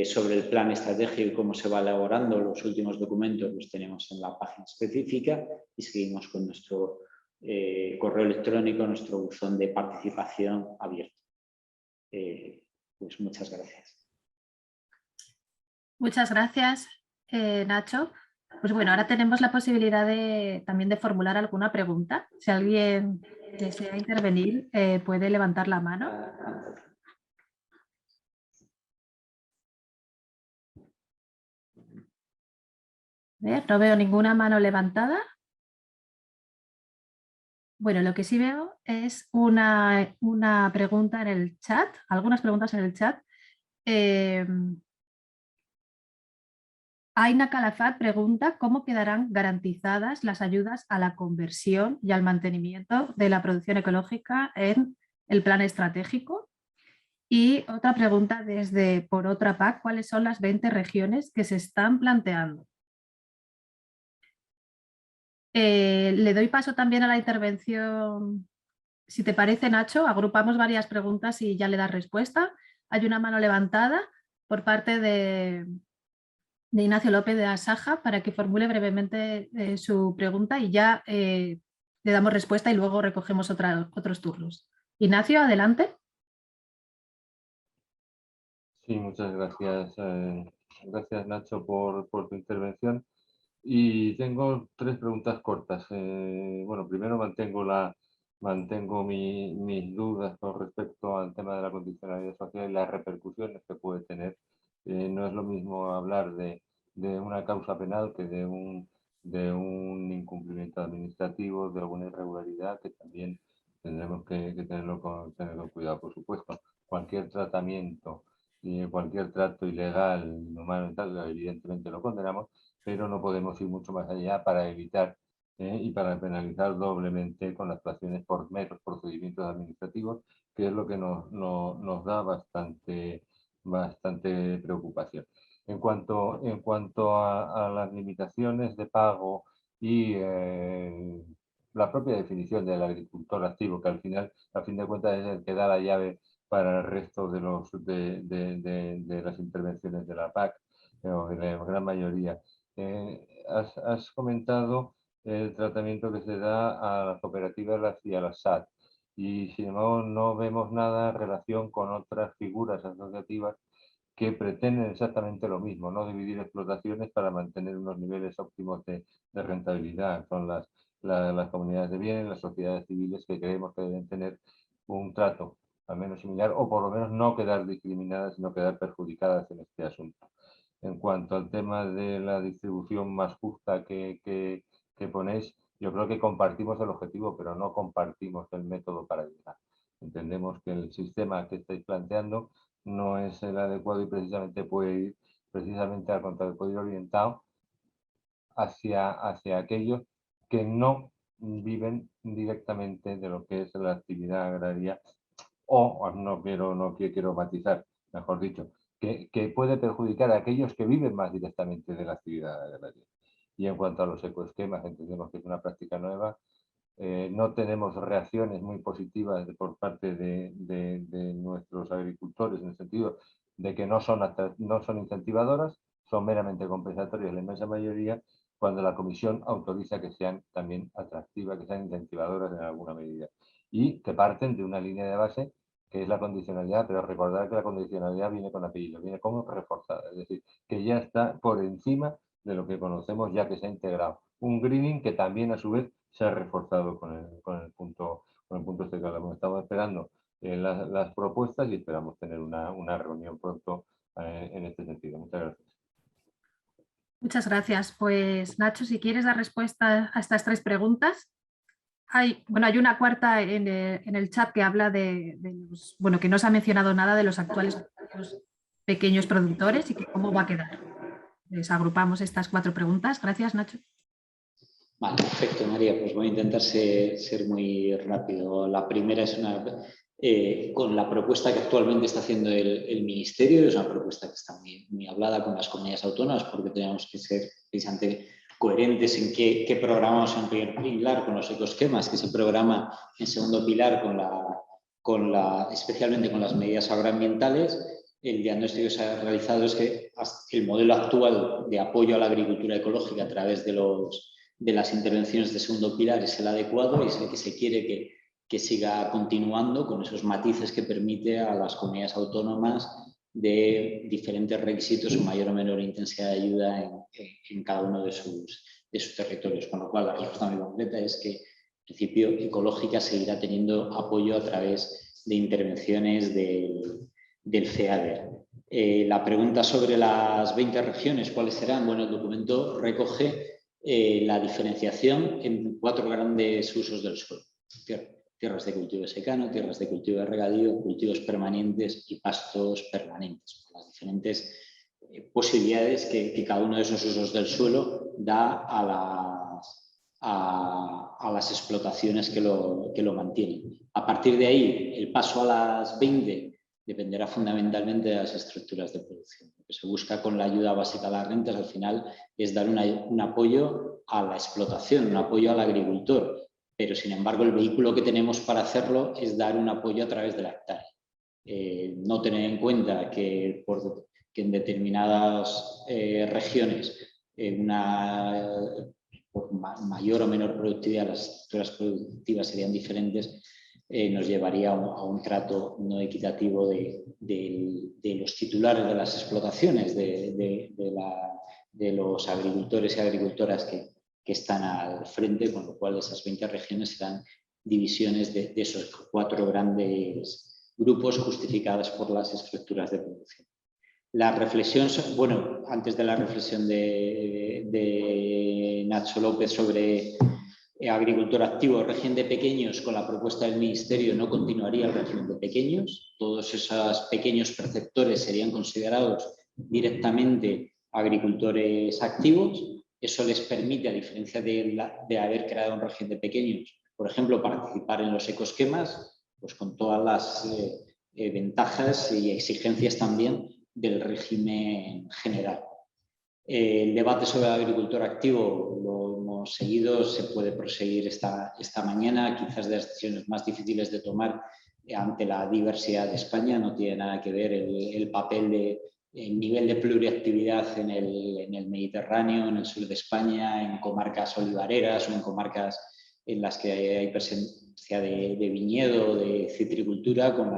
sobre el plan estratégico y cómo se va elaborando los últimos documentos los tenemos en la página específica, y seguimos con nuestro correo electrónico, nuestro buzón de participación abierto. Pues muchas gracias. Muchas gracias, Nacho. Pues bueno, ahora tenemos la posibilidad también de formular alguna pregunta. Si alguien desea intervenir, puede levantar la mano. No veo ninguna mano levantada. Bueno, lo que sí veo es una pregunta en el chat, algunas preguntas en el chat. Aina Calafat pregunta cómo quedarán garantizadas las ayudas a la conversión y al mantenimiento de la producción ecológica en el plan estratégico. Y otra pregunta por otra PAC, ¿cuáles son las 20 regiones que se están planteando? Le doy paso también a la intervención. Si te parece, Nacho, agrupamos varias preguntas y ya le das respuesta. Hay una mano levantada por parte de Ignacio López de Asaja para que formule brevemente su pregunta y ya le damos respuesta y luego recogemos otros turnos. Ignacio, adelante. Sí, muchas gracias. Gracias, Nacho, por tu intervención. Y tengo 3 preguntas cortas. Bueno, primero mantengo mis dudas con respecto al tema de la condicionalidad social y las repercusiones que puede tener. No es lo mismo hablar de una causa penal que de un incumplimiento administrativo, de alguna irregularidad, que también tendremos que tenerlo con cuidado, por supuesto. Cualquier tratamiento y cualquier trato ilegal, inhumano y tal, evidentemente lo condenamos, pero no podemos ir mucho más allá para evitar y para penalizar doblemente con actuaciones por meros procedimientos administrativos, que es lo que nos da bastante preocupación. En cuanto a las limitaciones de pago y la propia definición del agricultor activo, que al final, a fin de cuentas, es el que da la llave para el resto de las intervenciones de la PAC, o de la gran mayoría. Has comentado el tratamiento que se da a las cooperativas y a las SAT, y sin embargo no vemos nada en relación con otras figuras asociativas que pretenden exactamente lo mismo, no dividir explotaciones para mantener unos niveles óptimos de rentabilidad. Son las comunidades de bienes, las sociedades civiles, que creemos que deben tener un trato al menos similar, o por lo menos no quedar discriminadas, sino quedar perjudicadas en este asunto. En cuanto al tema de la distribución más justa que ponéis, yo creo que compartimos el objetivo, pero no compartimos el método para llegar. Entendemos que el sistema que estáis planteando no es el adecuado y precisamente puede ir, al contrario, puede ir orientado hacia aquellos que no viven directamente de lo que es la actividad agraria, o no quiero matizar, mejor dicho, que puede perjudicar a aquellos que viven más directamente de la actividad agraria. Y en cuanto a los ecoesquemas, entendemos que es una práctica nueva. No tenemos reacciones muy positivas por parte de nuestros agricultores, en el sentido de que no son incentivadoras, son meramente compensatorias la inmensa mayoría, cuando la Comisión autoriza que sean también atractivas, que sean incentivadoras en alguna medida, y que parten de una línea de base que es la condicionalidad, pero recordar que la condicionalidad viene con apellido, viene como reforzada, es decir, que ya está por encima de lo que conocemos, ya que se ha integrado un greening que también a su vez se ha reforzado con el punto este que hablamos. Estamos esperando las propuestas y esperamos tener una reunión pronto en este sentido. Muchas gracias. Muchas gracias. Pues Nacho, si quieres dar respuesta a estas 3 preguntas. Hay una cuarta en el chat que habla que no se ha mencionado nada de los actuales pequeños productores y que cómo va a quedar. Les agrupamos estas 4 preguntas. Gracias, Nacho. Vale, perfecto, María. Pues voy a intentar ser muy rápido. La primera es con la propuesta que actualmente está haciendo el Ministerio, es una propuesta que está muy hablada con las comunidades autónomas, porque tenemos que ser precisamente coherentes en qué programamos en primer pilar con los ecoesquemas, que se programa en segundo pilar especialmente con las medidas agroambientales. El diagnóstico que se ha realizado es que el modelo actual de apoyo a la agricultura ecológica a través de las intervenciones de segundo pilar es el adecuado y es el que se quiere que siga continuando con esos matices que permite a las comunidades autónomas de diferentes requisitos o mayor o menor intensidad de ayuda en cada uno de sus territorios. Con lo cual, la respuesta muy concreta es que, en principio, ecológica seguirá teniendo apoyo a través de intervenciones del FEADER. La pregunta sobre las 20 regiones, ¿cuáles serán? Bueno, el documento recoge la diferenciación en 4 grandes usos del suelo. tierras de cultivo secano, tierras de cultivo de regadío, cultivos permanentes y pastos permanentes, las diferentes posibilidades que cada uno de esos usos del suelo da a las explotaciones que lo mantienen. A partir de ahí, el paso a las 20 dependerá fundamentalmente de las estructuras de producción. Lo que se busca con la ayuda básica a las rentas al final es dar un apoyo a la explotación, un apoyo al agricultor, pero sin embargo el vehículo que tenemos para hacerlo es dar un apoyo a través de la hectárea. No tener en cuenta que en determinadas regiones por mayor o menor productividad las estructuras productivas serían diferentes, nos llevaría a un trato no equitativo de los titulares de las explotaciones, de los agricultores y agricultoras que están al frente, con lo cual esas 20 regiones serán divisiones de esos 4 grandes grupos justificadas por las estructuras de producción. La reflexión, bueno, antes de la reflexión de Nacho López sobre agricultor activo, régimen de pequeños, con la propuesta del Ministerio no continuaría el régimen de pequeños. Todos esos pequeños perceptores serían considerados directamente agricultores activos. Eso les permite, a diferencia de haber creado un régimen de pequeños, por ejemplo, participar en los ecoesquemas, pues con todas las ventajas y exigencias también del régimen general. El debate sobre el agricultor activo lo hemos seguido, se puede proseguir esta mañana, quizás de las decisiones más difíciles de tomar ante la diversidad de España. No tiene nada que ver el papel el nivel de pluriactividad en el Mediterráneo, en el sur de España, en comarcas olivareras o en comarcas en las que hay presencia de viñedo, de citricultura, con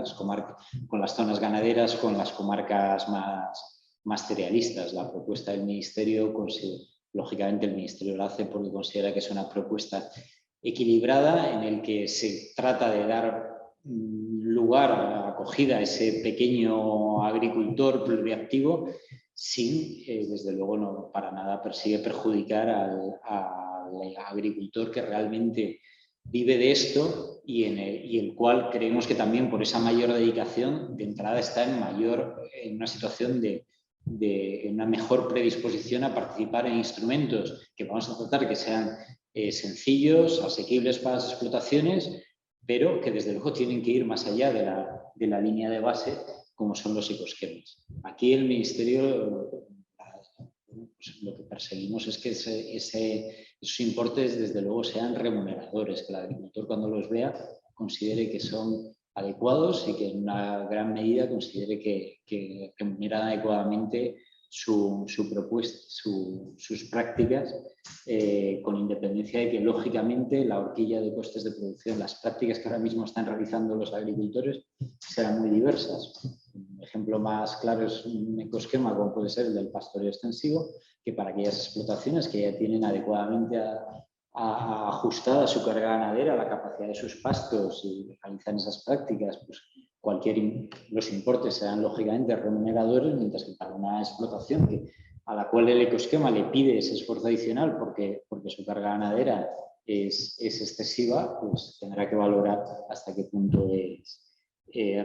las zonas ganaderas, con las comarcas más cerealistas. La propuesta del Ministerio, lógicamente el Ministerio la hace porque considera que es una propuesta equilibrada en el que se trata de dar lugar a la acogida a ese pequeño agricultor pluriactivo sin, desde luego, no para nada persigue perjudicar al agricultor que realmente vive de esto y el cual creemos que también por esa mayor dedicación de entrada está en una situación de una mejor predisposición a participar en instrumentos que vamos a tratar que sean sencillos, asequibles para las explotaciones, pero que desde luego tienen que ir más allá de la línea de base, como son los ecoesquemas. Aquí el Ministerio, pues lo que perseguimos es que esos importes desde luego sean remuneradores, que el agricultor cuando los vea considere que son adecuados y que en una gran medida considere que remuneran adecuadamente su propuesta, sus prácticas, con independencia de que lógicamente la horquilla de costes de producción, las prácticas que ahora mismo están realizando los agricultores serán muy diversas. Un ejemplo más claro es un ecoesquema como puede ser el del pastoreo extensivo, que para aquellas explotaciones que ya tienen adecuadamente ajustada su carga ganadera, la capacidad de sus pastos y realizan esas prácticas, pues los importes serán lógicamente remuneradores, mientras que para una explotación a la cual el ecoesquema le pide ese esfuerzo adicional porque su carga ganadera es excesiva, pues tendrá que valorar hasta qué punto es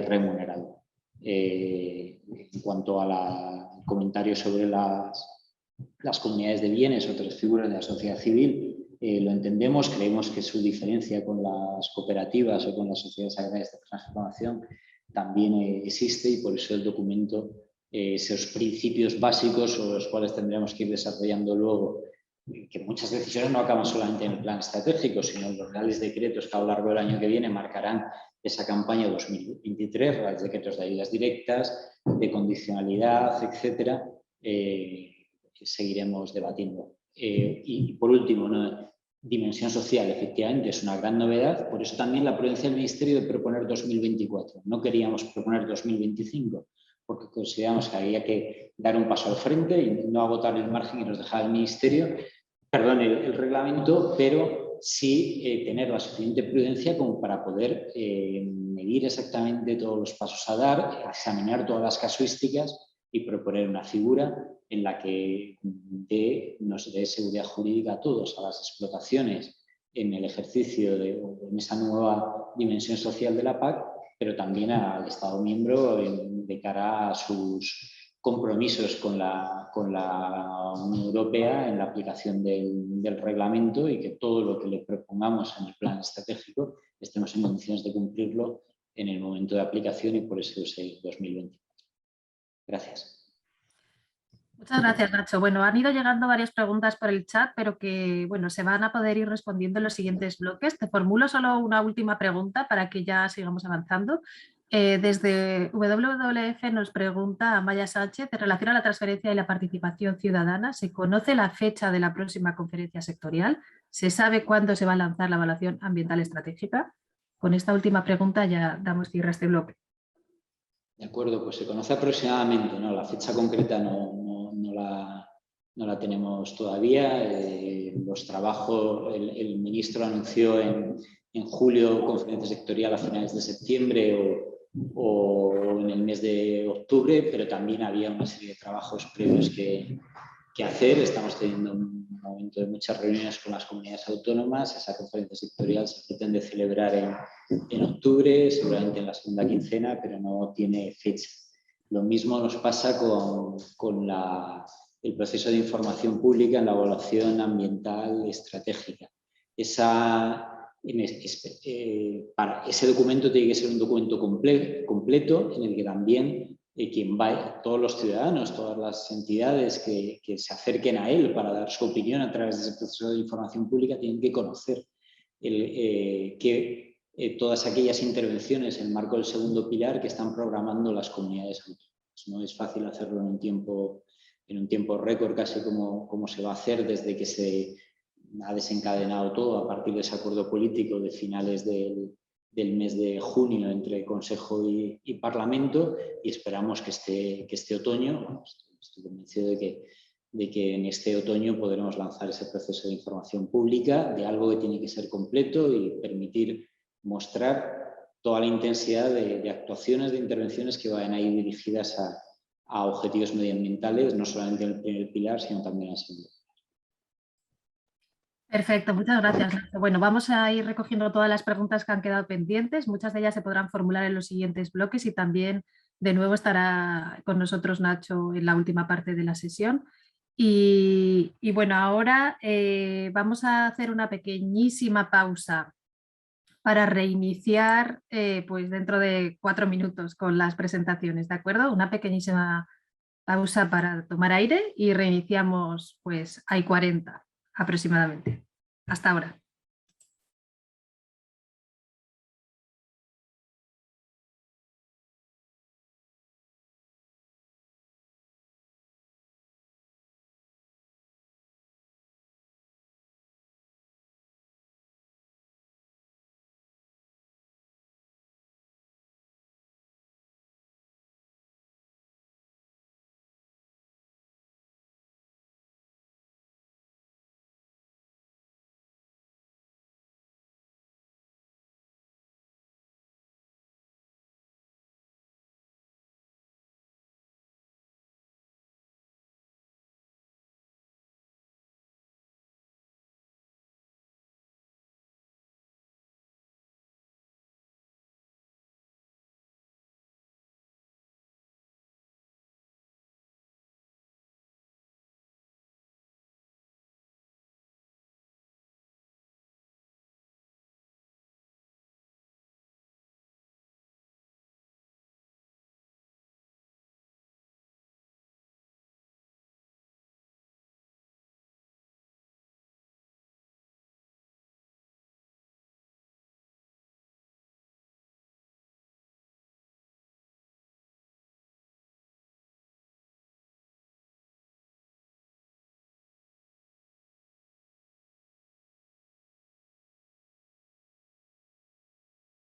remunerado. En cuanto al comentario sobre las comunidades de bienes, otras figuras de la sociedad civil, lo entendemos, creemos que su diferencia con las cooperativas o con las sociedades agrarias de transformación también existe y por eso el documento, esos principios básicos sobre los cuales tendremos que ir desarrollando luego, que muchas decisiones no acaban solamente en el plan estratégico, sino en los reales decretos que a lo largo del año que viene marcarán esa campaña 2023, reales decretos de ayudas directas, de condicionalidad, etcétera, seguiremos debatiendo. Y por último, dimensión social, efectivamente, es una gran novedad, por eso también la prudencia del Ministerio de proponer 2024. No queríamos proponer 2025, porque consideramos que había que dar un paso al frente y no agotar el margen que nos dejaba el Ministerio, el reglamento, pero sí tener la suficiente prudencia como para poder medir exactamente todos los pasos a dar, examinar todas las casuísticas y proponer una figura en la que nos dé seguridad jurídica a todos, a las explotaciones en el ejercicio en esa nueva dimensión social de la PAC, pero también al Estado miembro de cara a sus compromisos con la Unión Europea en la aplicación del reglamento, y que todo lo que le propongamos en el plan estratégico estemos en condiciones de cumplirlo en el momento de aplicación y por ese 2024. Gracias. Muchas gracias, Nacho. Bueno, han ido llegando varias preguntas por el chat, pero que bueno, se van a poder ir respondiendo en los siguientes bloques. Te formulo solo una última pregunta para que ya sigamos avanzando. Desde WWF nos pregunta Amaya Sánchez, en relación a la transferencia y la participación ciudadana, ¿se conoce la fecha de la próxima conferencia sectorial? ¿Se sabe cuándo se va a lanzar la evaluación ambiental estratégica? Con esta última pregunta ya damos cierre a este bloque. De acuerdo, pues se conoce aproximadamente, ¿no? La fecha concreta no la tenemos todavía. Los trabajos, el ministro anunció en julio conferencia sectorial a finales de septiembre o en el mes de octubre, pero también había una serie de trabajos previos que hacer. Estamos teniendo un momento de muchas reuniones con las comunidades autónomas. Esa conferencia sectorial se pretende celebrar en octubre, seguramente en la segunda quincena, pero no tiene fecha. Lo mismo nos pasa con el proceso de información pública en la evaluación ambiental estratégica. Ese documento tiene que ser un documento completo en el que también todos los ciudadanos, todas las entidades que se acerquen a él para dar su opinión a través de ese proceso de información pública tienen que conocer todas aquellas intervenciones en el marco del segundo pilar que están programando las comunidades autónomas. No es fácil hacerlo en un tiempo récord, casi como se va a hacer desde que se ha desencadenado todo a partir de ese acuerdo político de finales del mes de junio entre Consejo y Parlamento, y esperamos que este otoño, estoy convencido de que en este otoño podremos lanzar ese proceso de información pública de algo que tiene que ser completo y permitir mostrar toda la intensidad de actuaciones, de intervenciones que vayan a ir dirigidas a objetivos medioambientales, no solamente en el primer pilar, sino también en el segundo. Perfecto, muchas gracias, Nacho. Bueno, vamos a ir recogiendo todas las preguntas que han quedado pendientes. Muchas de ellas se podrán formular en los siguientes bloques y también de nuevo estará con nosotros Nacho en la última parte de la sesión. Y bueno, ahora vamos a hacer una pequeñísima pausa para reiniciar pues dentro de 4 minutos con las presentaciones, ¿de acuerdo? Una pequeñísima pausa para tomar aire y reiniciamos pues a 40 aproximadamente. Hasta ahora.